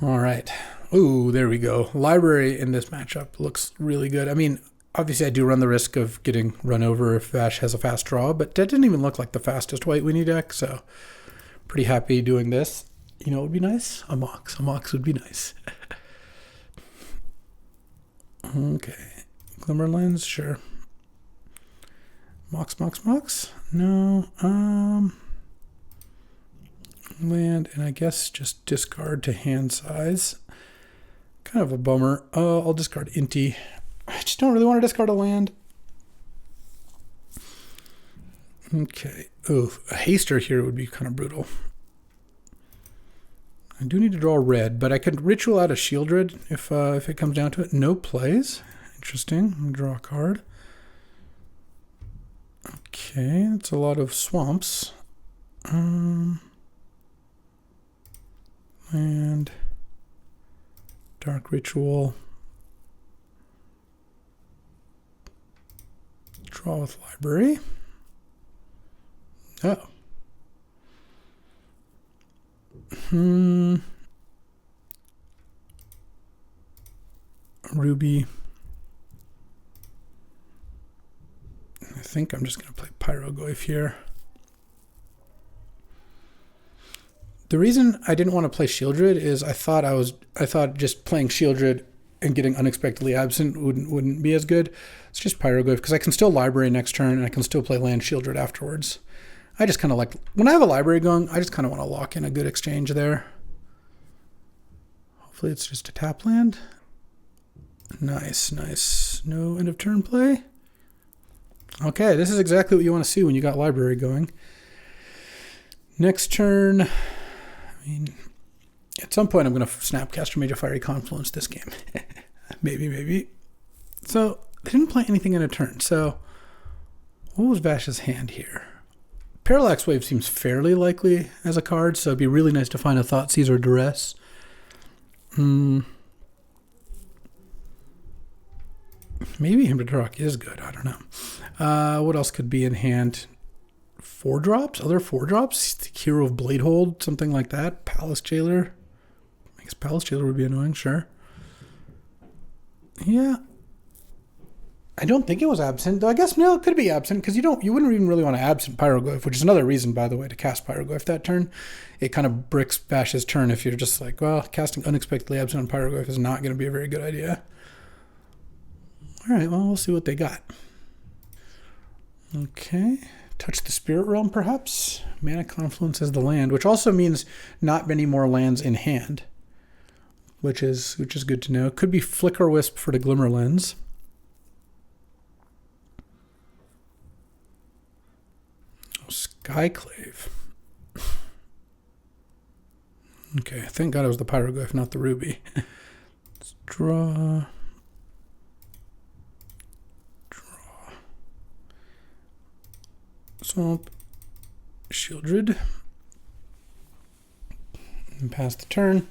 All right. Ooh, there we go. Library in this matchup looks really good. I mean, obviously I do run the risk of getting run over if Vash has a fast draw, but that didn't even look like the fastest white Winnie deck, so pretty happy doing this. You know what would be nice? A Mox. A Mox would be nice. Okay. Glimmer Lens, sure. Mox. No. Land, and I guess just discard to hand size. Kind of a bummer. I'll discard Inti. I just don't really want to discard a land. Okay. Oh, a Haster here would be kind of brutal. I do need to draw red, but I could ritual out a Shieldred if it comes down to it. No plays. Interesting. I'm going to draw a card. Okay, that's a lot of swamps. And Dark Ritual. Draw with Library. Oh. Ruby. I think I'm just going to play Pyrogoyf here. The reason I didn't want to play Shieldred is I thought just playing Shieldred and getting unexpectedly absent wouldn't be as good. It's just Pyrogoyf because I can still library next turn and I can still play land Shieldred afterwards. I just kind of like, when I have a library going, I just kind of want to lock in a good exchange there. Hopefully it's just a tap land. Nice. No end of turn play. Okay, this is exactly what you want to see when you got library going. Next turn, I mean, at some point I'm going to Snapcaster Major Fiery Confluence this game. maybe. So, they didn't play anything in a turn. So, what was Vash's hand here? Parallax Wave seems fairly likely as a card, so it'd be really nice to find a Thoughtseize or Duress. Maybe Him to Turok is good. I don't know. What else could be in hand 4-drops, other 4-drops, Hero of Bladehold, something like that. Palace Jailer. I guess Palace Jailer would be annoying, sure. Yeah. I don't think it was absent, though I guess no, it could be absent, because you wouldn't even really want to absent Pyroglyph, which is another reason, by the way, to cast Pyroglyph that turn. It kind of bricks Bash's turn if you're just like, well, casting unexpectedly absent on Pyroglyph is not going to be a very good idea. All right, well, we'll see what they got. Okay, touch the Spirit Realm, perhaps. Mana Confluence as the land, which also means not many more lands in hand, which is good to know. Could be Flicker Wisp for the Glimmer Lens. Skyclave. Okay, thank God it was the Pyroglyph, not the Ruby. Let's draw. Swamp. Shieldred. And pass the turn.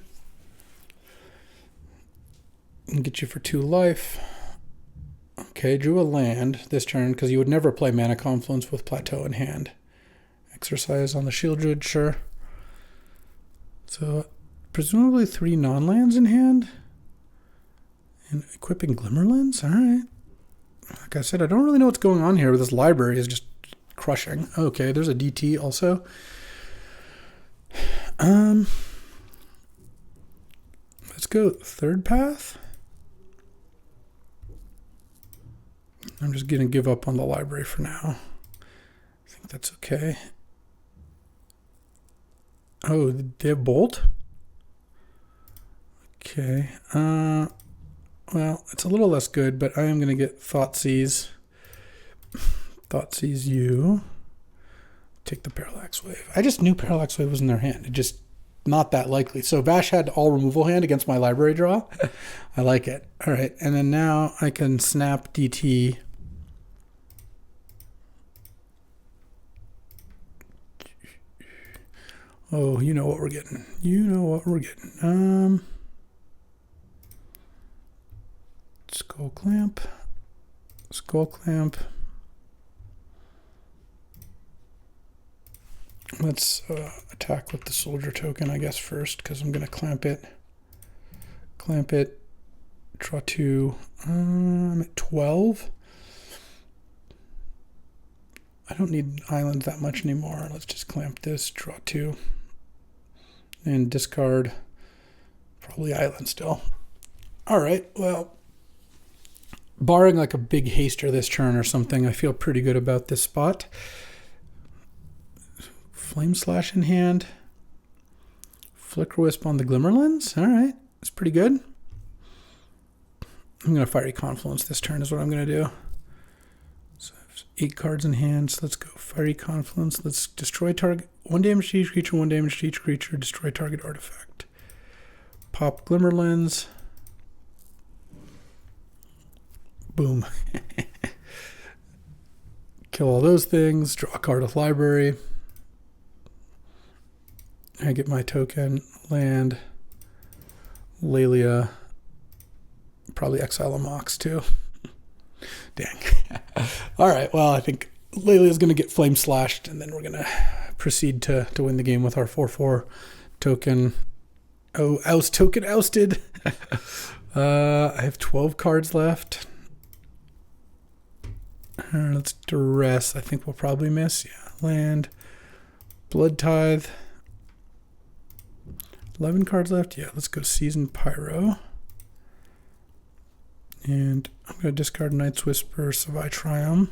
And get you for 2 life. Okay, drew a land this turn because you would never play Mana Confluence with Plateau in hand. Exercise on the Shieldred, sure. So, presumably 3 non-lands in hand. And equipping Glimmer Lens? Alright. Like I said, I don't really know what's going on here, but this library is just crushing. Okay, there's a DT also. Let's go third path. I'm just going to give up on the library for now. I think that's okay. Oh, they have Bolt? Okay. Well, it's a little less good, but I am going to get Thoughtseize. Thoughtseize you. Take the Parallax Wave. I just knew Parallax Wave was in their hand. It just not that likely. So Bash had all removal hand against my library draw. I like it. All right, and then now I can snap DT. Oh, you know what we're getting. You know what we're getting. Skullclamp. Skullclamp. Let's attack with the soldier token, I guess, first, because I'm going to clamp it. Clamp it. Draw 2. I'm at 12. I don't need islands that much anymore. Let's just clamp this, draw 2. And discard probably island still. All right, well, barring like a big haster this turn or something, I feel pretty good about this spot. Flame Slash in hand. Flicker Wisp on the Glimmer Lens. All right, that's pretty good. I'm going to Fiery Confluence this turn is what I'm going to do. So I have 8 cards in hand, so let's go Fiery Confluence. Let's destroy target. 1 damage to each creature, 1 damage to each creature, destroy target artifact. Pop Glimmer Lens. Boom. Kill all those things, draw a card with library. I get my token, land, Lelia, probably exile a Mox too. Dang. All right, well, I think Lelia's going to get flame slashed, and then we're going to proceed to win the game with our 4/4 token. Oh, oust token ousted. I have 12 cards left. Let's duress. I think we'll probably miss. Yeah, land, Blood Tithe. 11 cards left. Yeah, let's go Seasoned Pyro. And I'm going to discard Night's Whisper, Savai Triumph.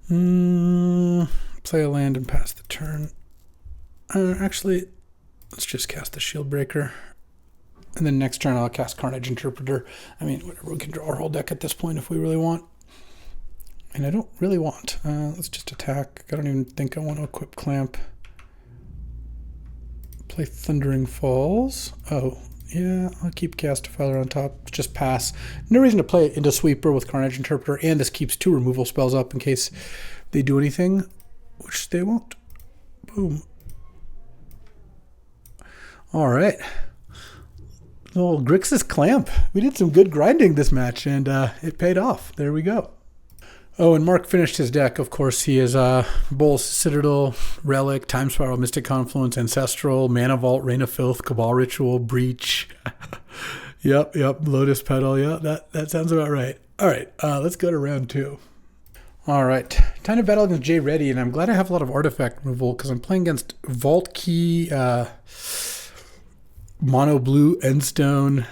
Play a land and pass the turn. Actually, let's just cast the Shield Breaker. And then next turn I'll cast Carnage Interpreter. I mean, whatever, we can draw our whole deck at this point if we really want. And I don't really want. Let's just attack. I don't even think I want to equip Clamp. Play Thundering Falls. Oh, yeah, I'll keep Castifiler on top. Just pass. No reason to play it into Sweeper with Carnage Interpreter, and this keeps 2 removal spells up in case they do anything, which they won't. Boom. All right. Well, Grixis Clamp. We did some good grinding this match, and it paid off. There we go. Oh, and Mark finished his deck. Of course, he is Bull, Citadel, Relic, Time Spiral, Mystic Confluence, Ancestral, Mana Vault, Rain of Filth, Cabal Ritual, Breach. Yep, Lotus Petal. Yeah, that sounds about right. All right, let's go to round 2. All right, time to battle against Jay Reddy, and I'm glad I have a lot of artifact removal because I'm playing against Vault Key, Mono Blue, Endstone,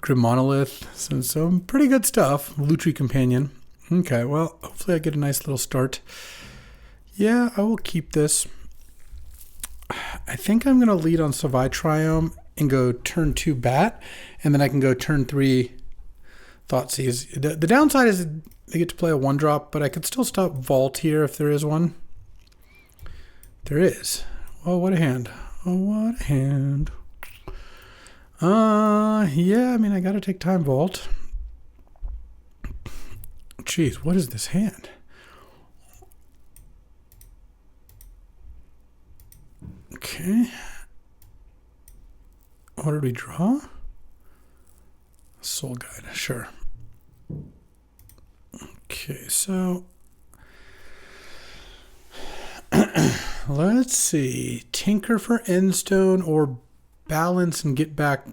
Grim Monolith, so some pretty good stuff. Lutri Companion. Okay, well, hopefully I get a nice little start. Yeah, I will keep this. I think I'm going to lead on Savai Triome and go turn 2 Bat, and then I can go turn 3 Thoughtseize. The downside is they get to play a 1-drop, but I could still stop Vault here if there is one. There is. Oh, what a hand. Oh, what a hand. Yeah, I mean, I got to take Time Vault. Jeez, what is this hand? Okay. What did we draw? Soul Guide, sure. Okay, so let's see. Tinker for Endstone or balance and get back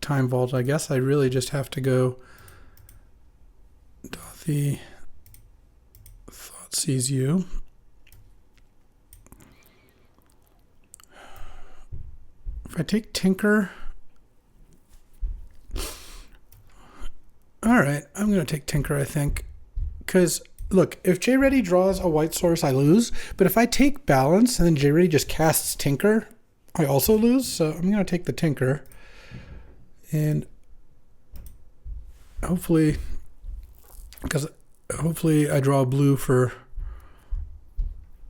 Time Vault. I guess I really just have to go the Thoughtseize you. If I take Tinker, all right, I'm going to take Tinker, I think, because look, if Jay Reddy draws a white source, I lose. But if I take Balance and then Jay Reddy just casts Tinker, I also lose. So I'm going to take the Tinker, and hopefully I draw a blue for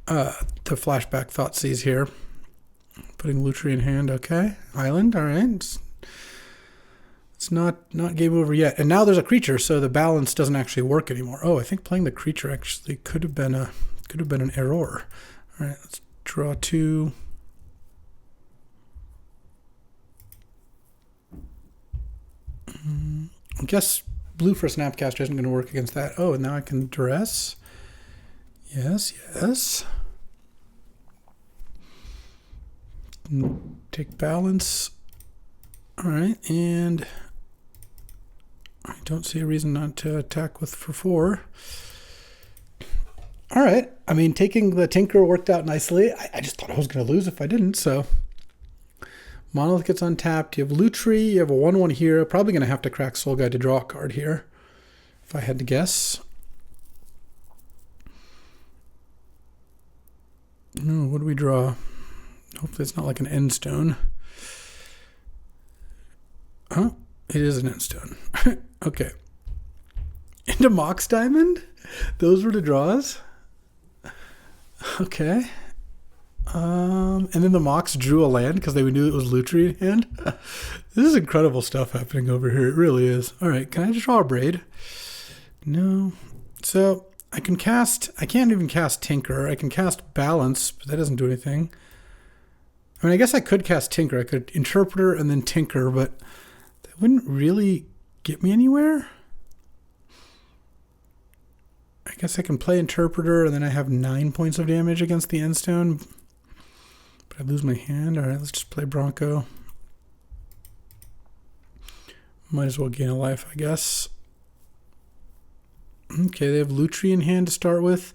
the flashback Thoughtseize here. Putting Lutri in hand, okay. Island, all right. It's not game over yet. And now there's a creature, so the balance doesn't actually work anymore. Oh, I think playing the creature actually could have been an error. All right, let's draw 2. I guess blue for Snapcaster isn't going to work against that. Oh, and now I can duress. Yes. Take balance. All right, and I don't see a reason not to attack with for 4. All right, I mean, taking the Tinker worked out nicely. I just thought I was going to lose if I didn't, so. Monolith gets untapped. You have Lutri, you have a 1/1 here. Probably going to have to crack Soul Guide to draw a card here, if I had to guess. No, what do we draw? Hopefully it's not like an Endstone. Oh, it is an Endstone. Okay. Into Mox Diamond? Those were the draws? Okay. And then the Mox drew a land because they knew it was Lutri in hand. This is incredible stuff happening over here. It really is. All right, can I just draw a Braid? No. So I can't even cast Tinker. I can cast Balance, but that doesn't do anything. I mean, I guess I could cast Tinker. I could Interpreter and then Tinker, but that wouldn't really get me anywhere. I guess I can play Interpreter and then I have 9 points of damage against the Endstone. But I lose my hand. All right, let's just play Bronco. Might as well gain a life, I guess. Okay, they have Lutri in hand to start with.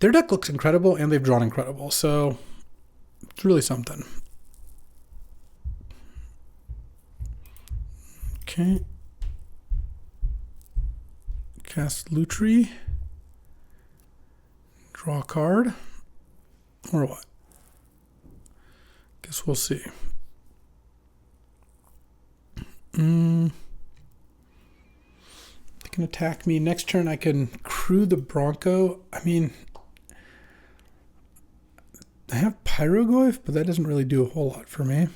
Their deck looks incredible and they've drawn incredible, so it's really something. Okay. Cast Lutri. Draw a card. Or what? Guess we'll see. They can attack me. Next turn I can crew the Bronco. I mean, I have Pyrogoyf, but that doesn't really do a whole lot for me.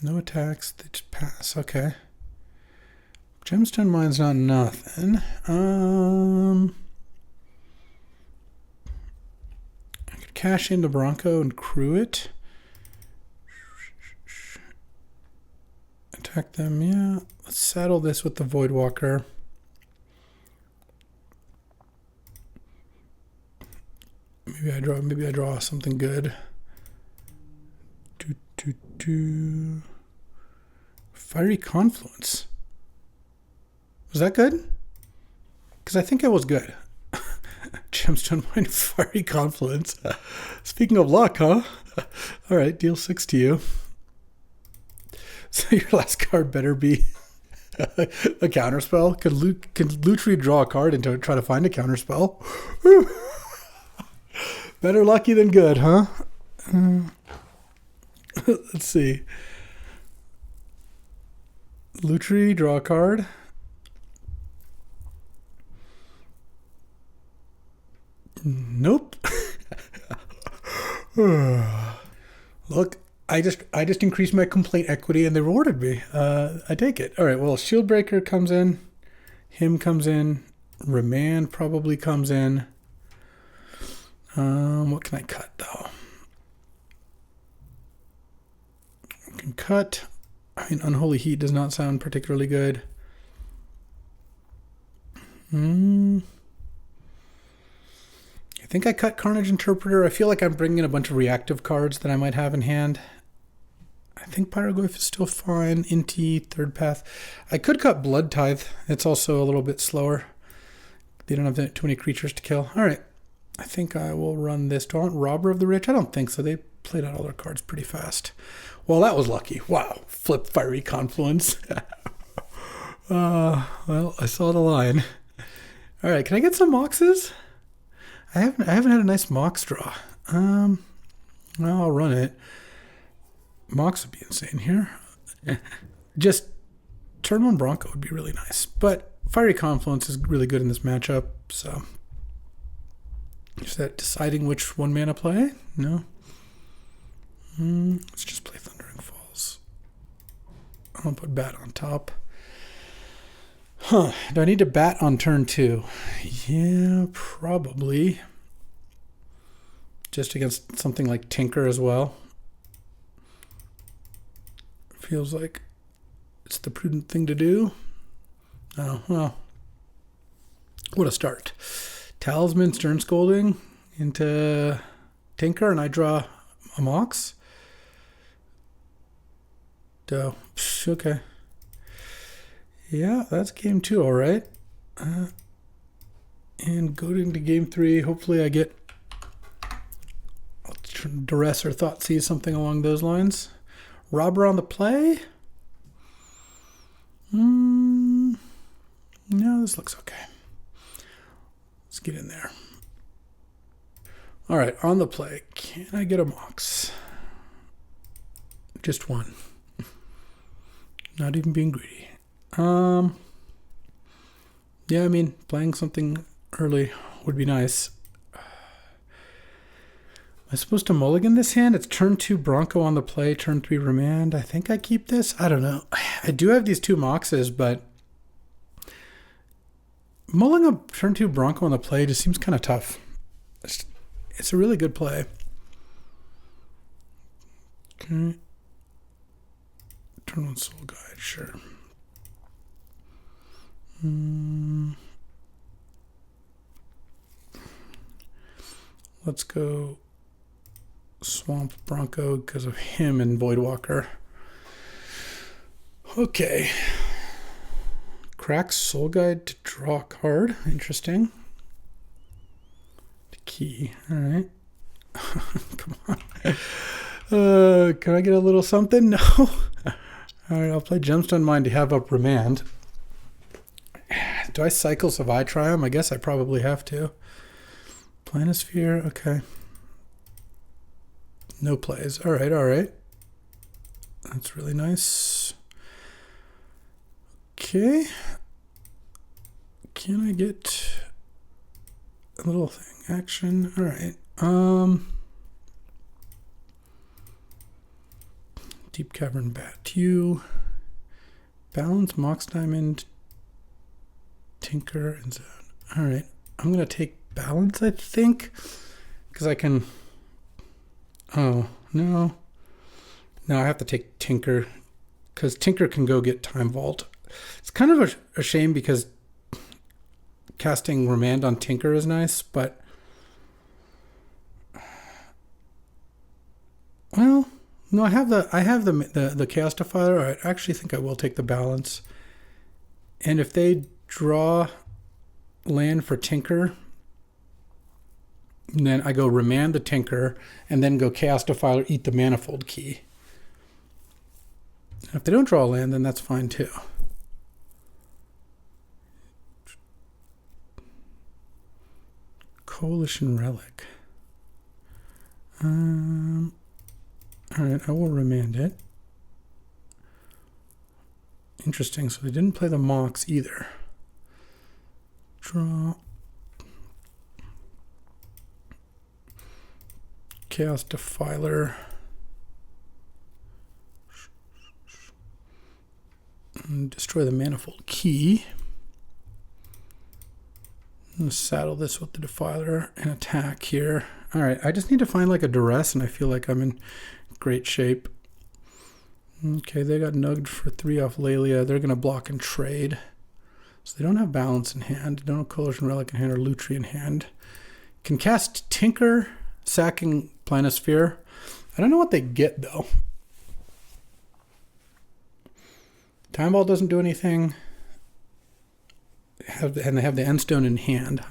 No attacks. They just pass. Okay. Gemstone Mine's not nothing. I could cash in the Bronco and crew it. Attack them, yeah. Let's saddle this with the Voidwalker. Maybe I draw something good. Fiery Confluence. Was that good? Because I think it was good. Gemstone Mine, Fiery Confluence. Speaking of luck, huh? All right, deal 6 to you. So your last card better be a counterspell. Can Lutri draw a card and try to find a counterspell? Better lucky than good, huh? Let's see. Lutri, draw a card. Nope. Look, I just increased my complaint equity and they rewarded me. I take it. All right, well, Shieldbreaker comes in. Him comes in. Remand probably comes in. What can I cut, though? I can cut. I mean, Unholy Heat does not sound particularly good. I think I cut Carnage Interpreter. I feel like I'm bringing in a bunch of reactive cards that I might have in hand. I think Pyroglyph is still fine. Inti, Third Path. I could cut Blood Tithe. It's also a little bit slower. They don't have too many creatures to kill. All right. I think I will run this. Do I want Robber of the Rich? I don't think so. They played out all their cards pretty fast. Well, that was lucky. Wow. Flip Fiery Confluence. Well, I saw the line. All right. Can I get some Moxes? I haven't had a nice Mox draw. Well, I'll run it. Mox would be insane here. Just turn 1 Bronco would be really nice. But Fiery Confluence is really good in this matchup, so. Is that deciding which 1-mana play? No. Let's just play Thundering Falls. I'll put Bat on top. Huh. Do I need to bat on turn 2? Yeah, probably. Just against something like Tinker as well. Feels like it's the prudent thing to do. Oh, well. What a start. Talisman, Stern Scolding into Tinker, and I draw a Mox. So, okay. Yeah, that's game 2, all right. And going into game 3, hopefully I get Duress or Thoughtseize, something along those lines. Robber on the play? No, this looks okay. Let's get in there. All right, on the play. Can I get a Mox? Just one. Not even being greedy. Yeah, I mean, playing something early would be nice. Am I supposed to mulligan this hand? It's turn 2 Bronco on the play, turn 3 Remand. I think I keep this. I don't know. I do have these 2 Moxes, but mulling a turn 2 Bronco on the play just seems kind of tough. It's a really good play. Okay. Turn 1 Soul Guide, sure. Let's go Swamp Bronco because of him and Voidwalker. Okay. Crack Soul Guide to draw a card. Interesting. The key. All right. Come on. Can I get a little something? No. All right, I'll play Gemstone Mine to have up Remand. Do I cycle Savai Triumph? I guess I probably have to. Planisphere, okay. No plays. All right, all right. That's really nice. Okay. Can I get a little thing? Action. All right. Deep Cavern Bat. You balance Mox Diamond, Tinker, and Zone. All right. I'm going to take balance, I think, because I can. Oh, no. No, I have to take Tinker because Tinker can go get Time Vault. It's kind of a shame because casting Remand on Tinker is nice, but Well, no, I have the Chaos Defiler. I actually think I will take the balance. And if they draw land for Tinker, then I go Remand the Tinker, and then go Chaos Defiler, eat the Manifold Key. If they don't draw land, then that's fine too. Coalition Relic. Alright, I will remand it. Interesting, so they didn't play the Mox either. Draw. Chaos Defiler. And destroy the Manifold Key. I'm going to saddle this with the Defiler and attack here. Alright, I just need to find like a duress, and I feel like I'm in great shape. Okay, they got nugged for 3 off Lelia. They're going to block and trade. So they don't have balance in hand. They don't have Coalition Relic in hand or Lutri in hand. Can cast Tinker, sacking Planisphere. I don't know what they get though. Time Ball doesn't do anything. And they have the Endstone in hand.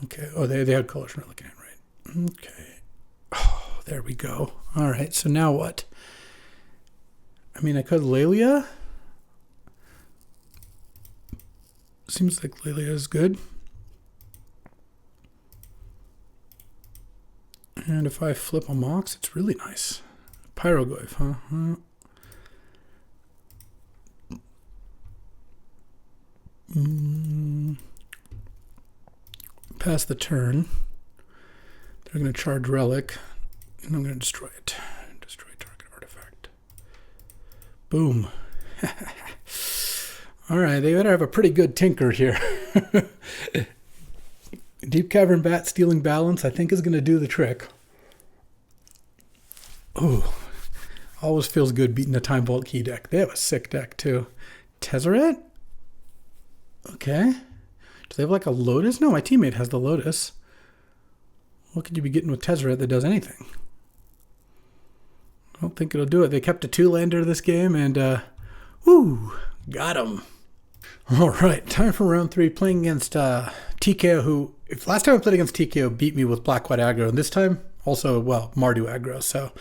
Okay. Oh, they had Coalition Relic in hand, right? Okay. Oh, there we go. All right. So now what? I mean, I could Lelia. Seems like Lelia is good. And if I flip a Mox, it's really nice. Pyroglyph, huh? Pass the turn. They're going to charge Relic, and I'm going to destroy it. Destroy target artifact. Boom. All right, they better have a pretty good Tinker here. Deep Cavern Bat stealing balance, I think, is going to do the trick. Ooh, always feels good beating a Time Vault Key deck. They have a sick deck too. Tezzeret? Okay. Do they have like a Lotus? No, my teammate has the Lotus. What could you be getting with Tezzeret that does anything? I don't think it'll do it. They kept a 2-lander this game, and woo, got him. All right, time for round 3. Playing against TKO, who, if last time I played against TKO, beat me with Black-White aggro, and this time also, well, Mardu aggro. So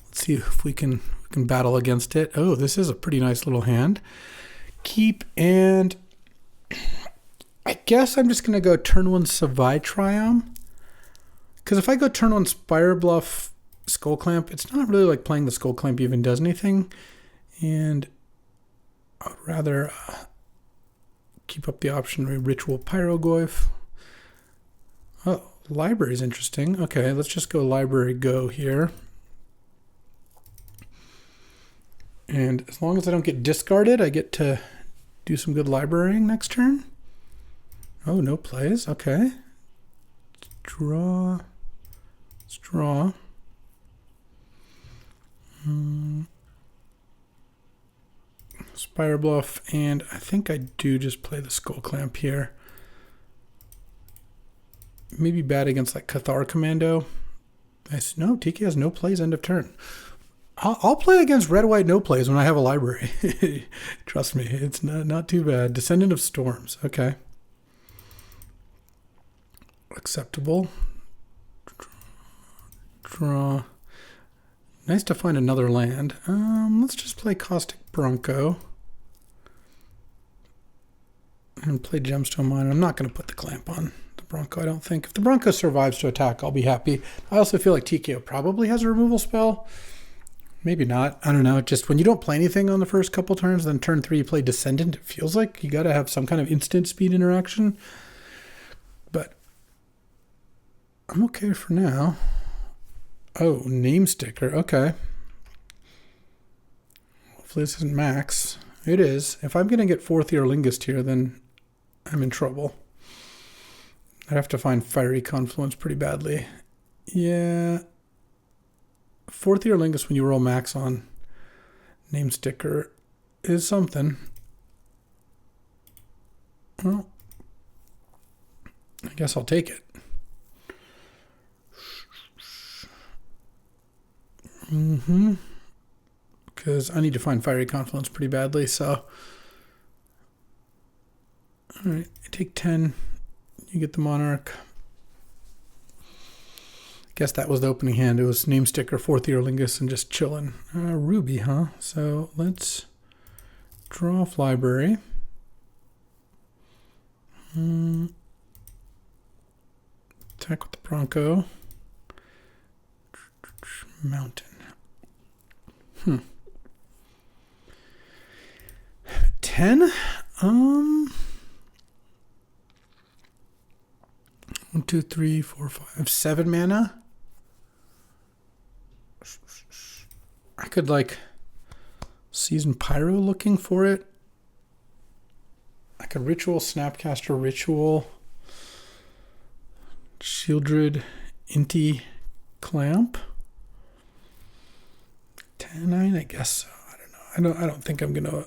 let's see if we can battle against it. Oh, this is a pretty nice little hand. Keep, and I guess I'm just going to go turn 1 Savai Triumph. Because if I go turn 1 Spire Bluff Skullclamp, it's not really like playing the Skullclamp even does anything. And I'd rather keep up the option of Ritual Pyroglyph. Oh, Library is interesting. Okay, let's just go Library Go here. And as long as I don't get discarded, I get to do some good librarying next turn. Oh, no plays. Okay. Draw. Let's draw. Spire Bluff, and I think I do just play the Skullclamp here. Maybe bad against like Cathar Commando. No, TK has no plays end of turn. I'll play against red-white no plays when I have a library. Trust me, it's not too bad. Descendant of Storms. Okay. Acceptable. Draw. Nice to find another land. Let's just play Caustic Bronco. And play Gemstone Mine. I'm not going to put the clamp on the Bronco, I don't think. If the Bronco survives to attack, I'll be happy. I also feel like TKO probably has a removal spell. Maybe not. I don't know. Just when you don't play anything on the first couple turns, then turn 3 you play Descendant, it feels like you got to have some kind of instant speed interaction. But I'm okay for now. Oh, Name Sticker. Okay. Hopefully this isn't max. It is. If I'm going to get 4th Eorlingist here, then I'm in trouble. I'd have to find Fiery Confluence pretty badly. Yeah. 4th Eorlingist when you roll max on Name Sticker is something. Well, I guess I'll take it. Because I need to find Fiery Confluence pretty badly, so. Alright, take 10. You get the Monarch. Guess that was the opening hand. It was Name Sticker, 4th Earlingus, and just chilling. Ruby, huh? So let's draw off library. Attack with the Bronco. Mountain. 10? 1, 2, 3, 4, 5, 7 mana. I could like Season Pyro looking for it. I could Ritual, Snapcaster, Ritual, Shieldred, Inti, Clamp. 10-9, I guess so. I don't know. I don't think I'm gonna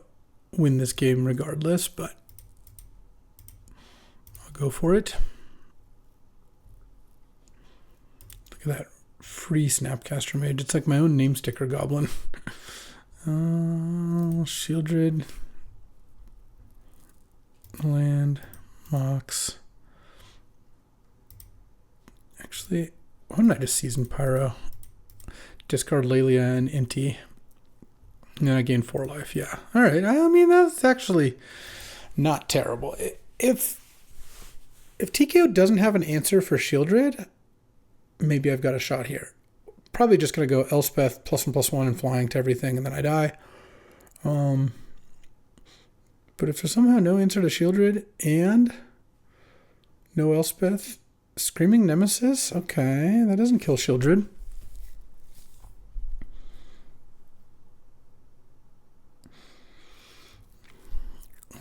win this game regardless, but I'll go for it. Look at that free Snapcaster Mage. It's like my own Name Sticker Goblin. Shieldred, land, Mox. Actually, why don't I just Season Pyro? Discard Lelia and Inti. And then I gain 4 life. Yeah. All right. I mean, that's actually not terrible. If TKO doesn't have an answer for Shieldred, maybe I've got a shot here. Probably just going to go Elspeth +1/+1 and flying to everything, and then I die. But if there's somehow no answer to Shieldred and no Elspeth, Screaming Nemesis? Okay, that doesn't kill Shieldred.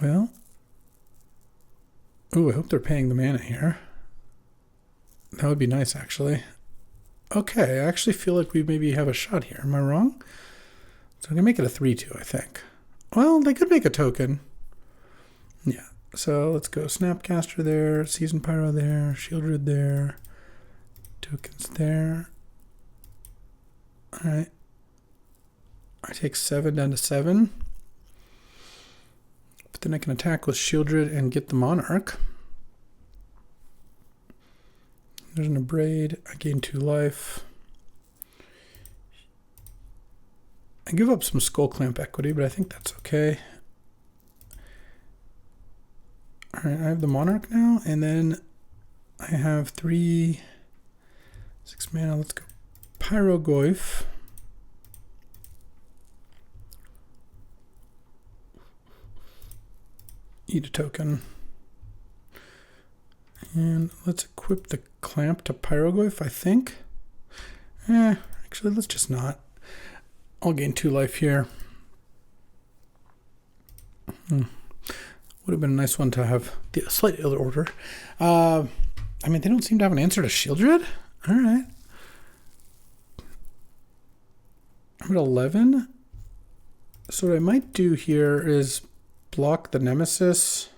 Well, ooh, I hope they're paying the mana here. That would be nice, actually. Okay, I actually feel like we maybe have a shot here. Am I wrong? So I'm going to make it a 3-2, I think. Well, they could make a token. Yeah, so let's go Snapcaster there, Season Pyro there, Shieldred there, tokens there. All right. I take 7 down to 7. But then I can attack with Shieldred and get the Monarch. There's an Abrade. I gain 2 life. I give up some Skullclamp equity, but I think that's okay. Alright, I have the Monarch now, and then I have 3, 6 mana. Let's go Pyrogoyf. Eat a token. And let's equip the Clamp to Pyrogoyf, I think. Actually, let's just not. I'll gain 2 life here. Would have been a nice one to have the slight ill order. I mean, they don't seem to have an answer to Shieldred. All right. I'm at 11. So what I might do here is block the Nemesis.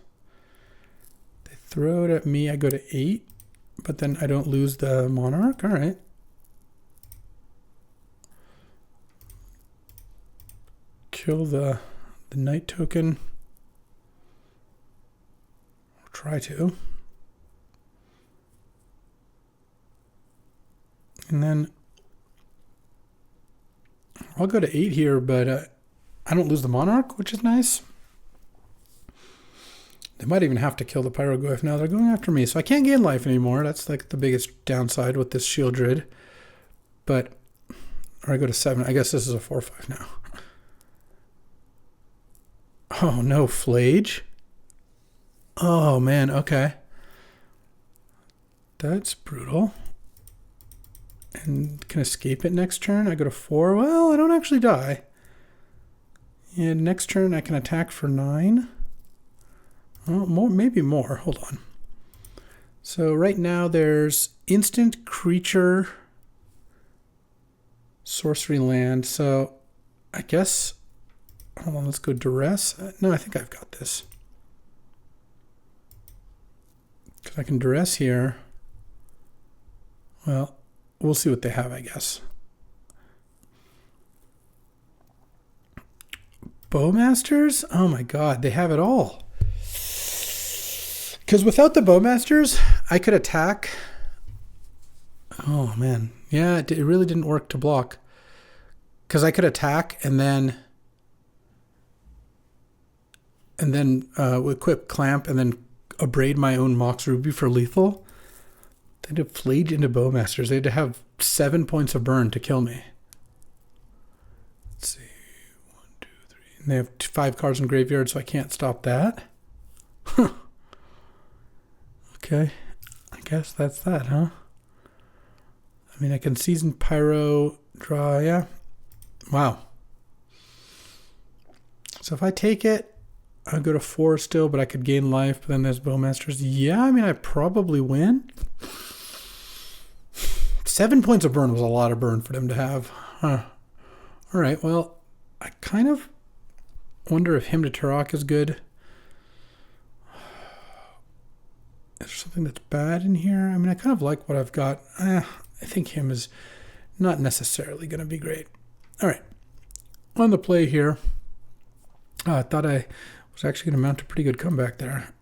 They throw it at me. I go to 8, but then I don't lose the Monarch. All right. Kill the Knight token. Or try to. And then I'll go to 8 here, but I don't lose the Monarch, which is nice. They might even have to kill the Pyrogoyf now. They're going after me, so I can't gain life anymore. That's like the biggest downside with this Shieldred. But, or I go to 7. I guess this is a 4/5 now. Oh no, Flage. Oh man, okay. That's brutal. And can escape it next turn. I go to 4. Well, I don't actually die. And next turn I can attack for 9. Oh, more, maybe more. Hold on. So right now there's instant creature sorcery land. So I guess, hold on, let's go duress. No, I think I've got this. Because I can duress here. Well, we'll see what they have, I guess. Bowmasters? Oh my god, they have it all. Because without the Bowmasters, I could attack. Oh man. Yeah, it really didn't work to block. Because I could attack and then equip Clamp and then abrade my own Mox Ruby for lethal. They had to flage into Bowmasters. They had to have 7 points of burn to kill me. Let's see. 1, 2, 3. And they have 5 cards in graveyard, so I can't stop that. Huh. Okay. I guess that's that, huh? I mean, I can Season Pyro, draw, yeah. Wow. So if I take it, I'll go to 4 still, but I could gain life, but then there's Bowmasters. Yeah, I mean, I probably win. 7 points of burn was a lot of burn for them to have. Huh. All right, well, I kind of wonder if Hymn to Turok is good. Is there something that's bad in here? I mean, I kind of like what I've got. I think Hymn is not necessarily going to be great. All right, on the play here, I thought I was actually going to mount a pretty good comeback there.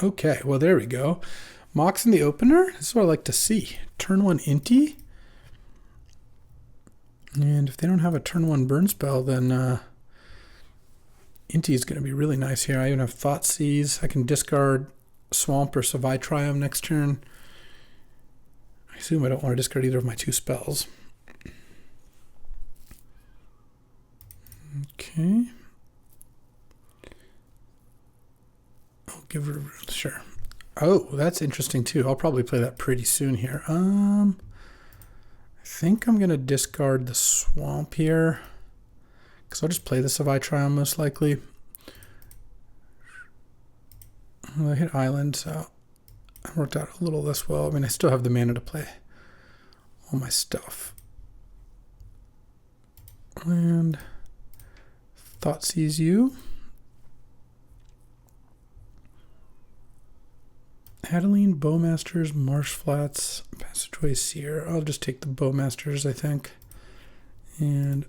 Okay, well, there we go. Mox in the opener. This is what I like to see. Turn 1 Inti. And if they don't have a turn 1 burn spell, then Inti is going to be really nice here. I even have Thoughtseize. I can discard Swamp or Savai Triumph next turn. I assume I don't want to discard either of my 2 spells. Okay. I'll give her, sure. Oh, that's interesting too. I'll probably play that pretty soon here. I think I'm going to discard the Swamp here, because I'll just play the Savai Triumph most likely. I hit Island, so it worked out a little less well. I mean, I still have the mana to play all my stuff. And Thoughtseize you. Adeline, Bowmasters, Marsh Flats, Passageway Seer. I'll just take the Bowmasters, I think. And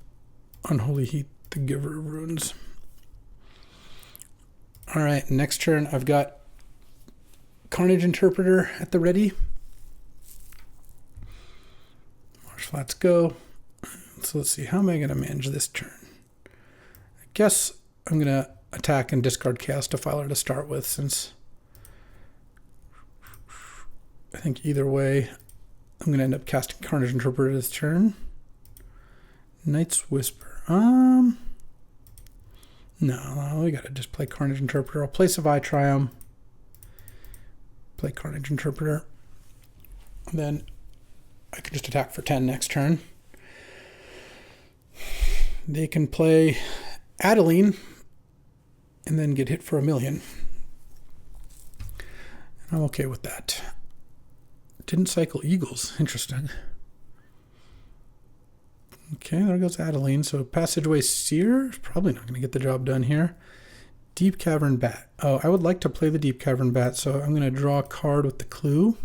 Unholy Heat, the Giver of Runes. All right, next turn I've got Carnage Interpreter at the ready. Marsh Flats go. So let's see, how am I going to manage this turn? I guess I'm going to attack and discard Chaos Defiler to start with, since I think either way I'm going to end up casting Carnage Interpreter this turn. Knight's Whisper. No, we got to just play Carnage Interpreter. I'll play Savai Triumph. Play Carnage Interpreter. And then I can just attack for 10 next turn. They can play Adeline and then get hit for 1,000,000. And I'm okay with that. Didn't cycle Eagles. Interesting. Okay, there goes Adeline. So Passageway Seer is probably not going to get the job done here. Deep Cavern Bat. Oh, I would like to play the Deep Cavern Bat, so I'm going to draw a card with the clue.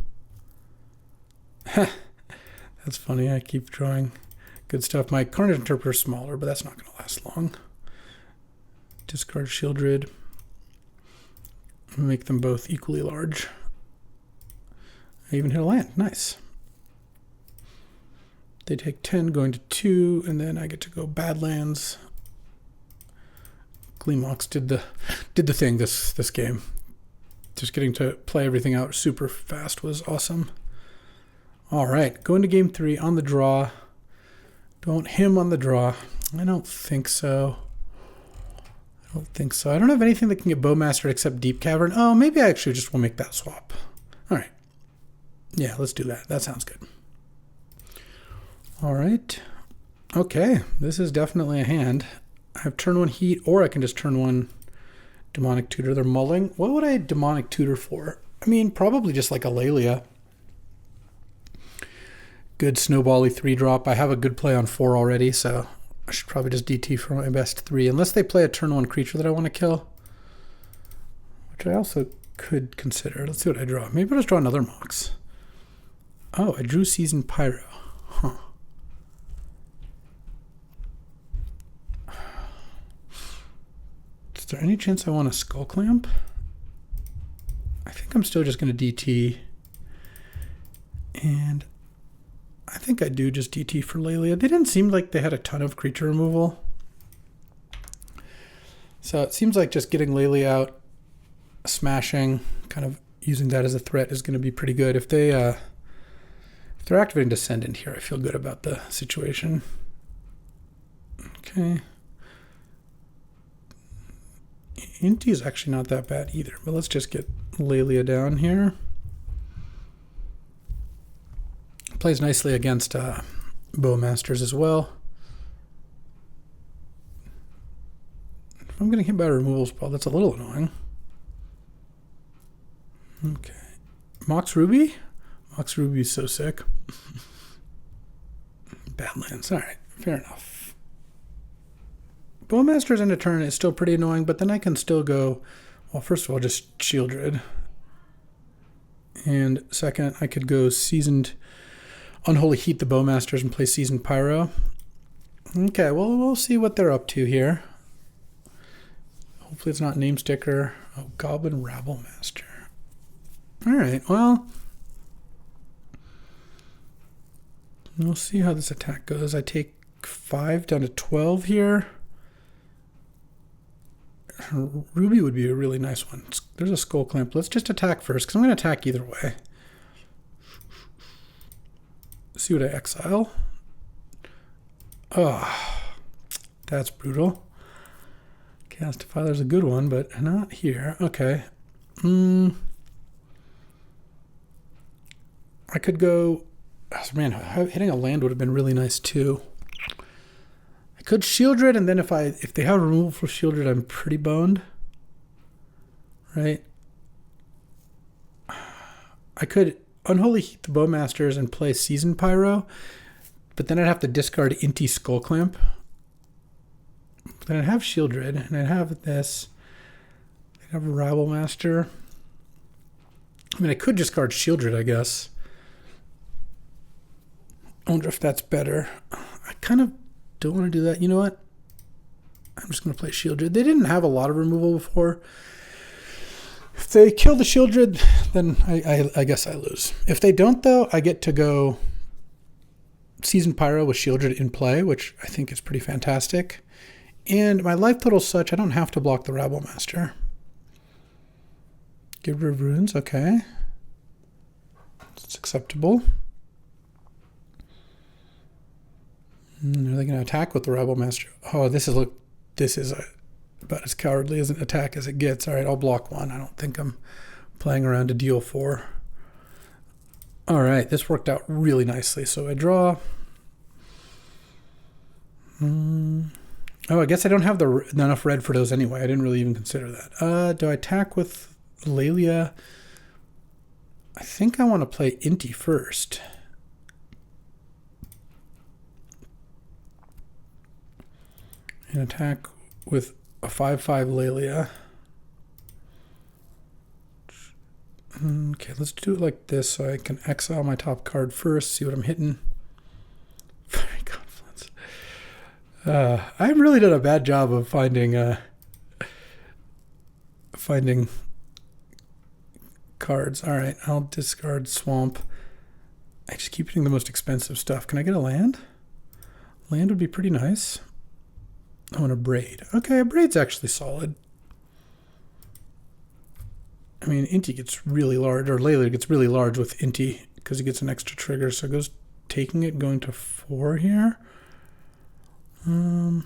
That's funny. I keep drawing good stuff. My Carnage Interpreter is smaller, but that's not going to last long. Discard Shieldred. Make them both equally large. I even hit a land. Nice. They take 10, going to 2, and then I get to go Badlands. Gleemox did the thing this game. Just getting to play everything out super fast was awesome. All right, going to game 3 on the draw. Don't Hymn on the draw. I don't think so. I don't have anything that can get Bowmaster except Deep Cavern. Oh, maybe I actually just will make that swap. All right. Yeah, let's do that. That sounds good. All right. Okay, this is definitely a hand. I have turn 1 Heat, or I can just turn 1 Demonic Tutor. They're mulling. What would I Demonic Tutor for? I mean, probably just like a Lelia. Good snowbally 3-drop. I have a good play on 4 already, so I should probably just DT for my best 3, unless they play a turn 1 creature that I want to kill, which I also could consider. Let's see what I draw. Maybe I'll just draw another Mox. Oh, I drew Season Pyro. Huh. Is there any chance I want a Skullclamp? I think I'm still just going to DT. And I think I do just DT for Lelia. They didn't seem like they had a ton of creature removal. So it seems like just getting Lelia out, smashing, kind of using that as a threat is going to be pretty good. If they're activating Descendant here, I feel good about the situation. Okay. Inti is actually not that bad either, but let's just get Lelia down here. Plays nicely against Bowmasters as well. If I'm getting hit by a removal spell, that's a little annoying. Okay. Mox Ruby? Mox Ruby is so sick. Badlands. Alright, fair enough. Bowmasters in a turn is still pretty annoying, but then I can still go, well, first of all, just Shieldred. And second, I could go Seasoned Unholy Heat the Bowmasters and play Seasoned Pyro. Okay, well, we'll see what they're up to here. Hopefully it's not Name Sticker. Oh, Goblin Rabblemaster. Alright, well, we'll see how this attack goes. I take 5 down to 12 here. Ruby would be a really nice one. There's a Skullclamp. Let's just attack first, because I'm going to attack either way. See what I exile. Oh, that's brutal. Cast Defiler's a good one, but not here. Okay. I could go... Oh, man, hitting a land would have been really nice too. I could Shieldred, and then if they have removal for Shieldred, I'm pretty boned. Right? I could Unholy Heat the Bowmasters and play Seasoned Pyro, but then I'd have to discard Inti Skullclamp. Then I'd have Shieldred, and I'd have this. I'd have a Rabblemaster. I mean, I could discard Shieldred, I guess. I wonder if that's better. I kind of don't want to do that. You know what? I'm just going to play Shieldred. They didn't have a lot of removal before. If they kill the Shieldred, then I guess I lose. If they don't, though, I get to go Seasoned Pyro with Shieldred in play, which I think is pretty fantastic. And my life total's such, I don't have to block the Rabblemaster. Give rid of runes, okay. It's acceptable. Are they going to attack with the Rabblemaster? Oh, this is about as cowardly as an attack as it gets. All right, I'll block one. I don't think I'm playing around to deal 4. All right, this worked out really nicely. So I draw. Oh, I guess I don't have enough red for those anyway. I didn't really even consider that. Do I attack with Lelia? I think I want to play Inti first. And attack with a 5/5 Lelia. Okay, let's do it like this so I can exile my top card first, see what I'm hitting. Very Confluence. I've really done a bad job of finding cards. All right, I'll discard Swamp. I just keep hitting the most expensive stuff. Can I get a land? Land would be pretty nice. I want a Braid. Okay, a Braid's actually solid. I mean, Inti gets really large, or Lelia gets really large with Inti because he gets an extra trigger. So it goes taking it, going to 4 here. I'm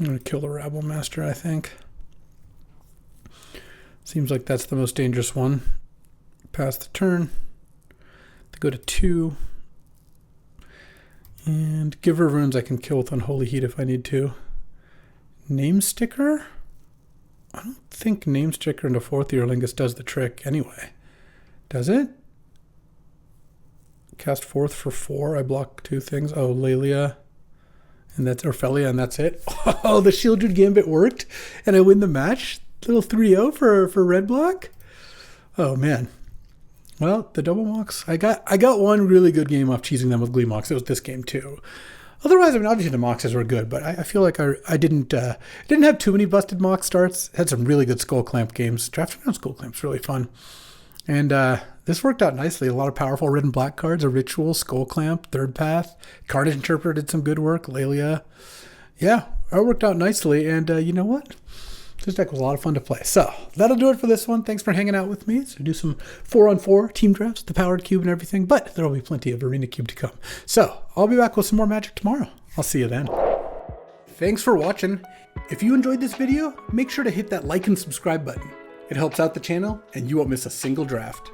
going to kill the Rabblemaster, I think. Seems like that's the most dangerous one. Pass the turn. They go to 2. And Giver of Runes I can kill with Unholy Heat if I need to. Name Sticker? I don't think Name Sticker into 4th Earlingus does the trick anyway. Does it? Cast 4th for 4. I block 2 things. Oh, Lelia. And that's Orphelia, and that's it. Oh, the Shieldred Gambit worked, and I win the match. Little 3-0 for red black. Oh man. Well, the double Mox. I got one really good game off cheesing them with Gleemox. It was this game too. Otherwise, I mean, obviously the Moxes were good, but I feel like I didn't have too many busted Mox starts. Had some really good Skullclamp games. Drafting around Skullclamp's really fun. And this worked out nicely. A lot of powerful red and black cards, a Ritual, Skullclamp, Third Path. Card Interpreter did some good work, Lelia. Yeah, it worked out nicely. And you know what? This deck was a lot of fun to play. So that'll do it for this one. Thanks for hanging out with me. So do some 4-on-4 team drafts, the powered cube and everything, but there will be plenty of arena cube to come. So I'll be back with some more Magic tomorrow. I'll see you then. Thanks for watching. If you enjoyed this video, make sure to hit that like and subscribe button. It helps out the channel and you won't miss a single draft.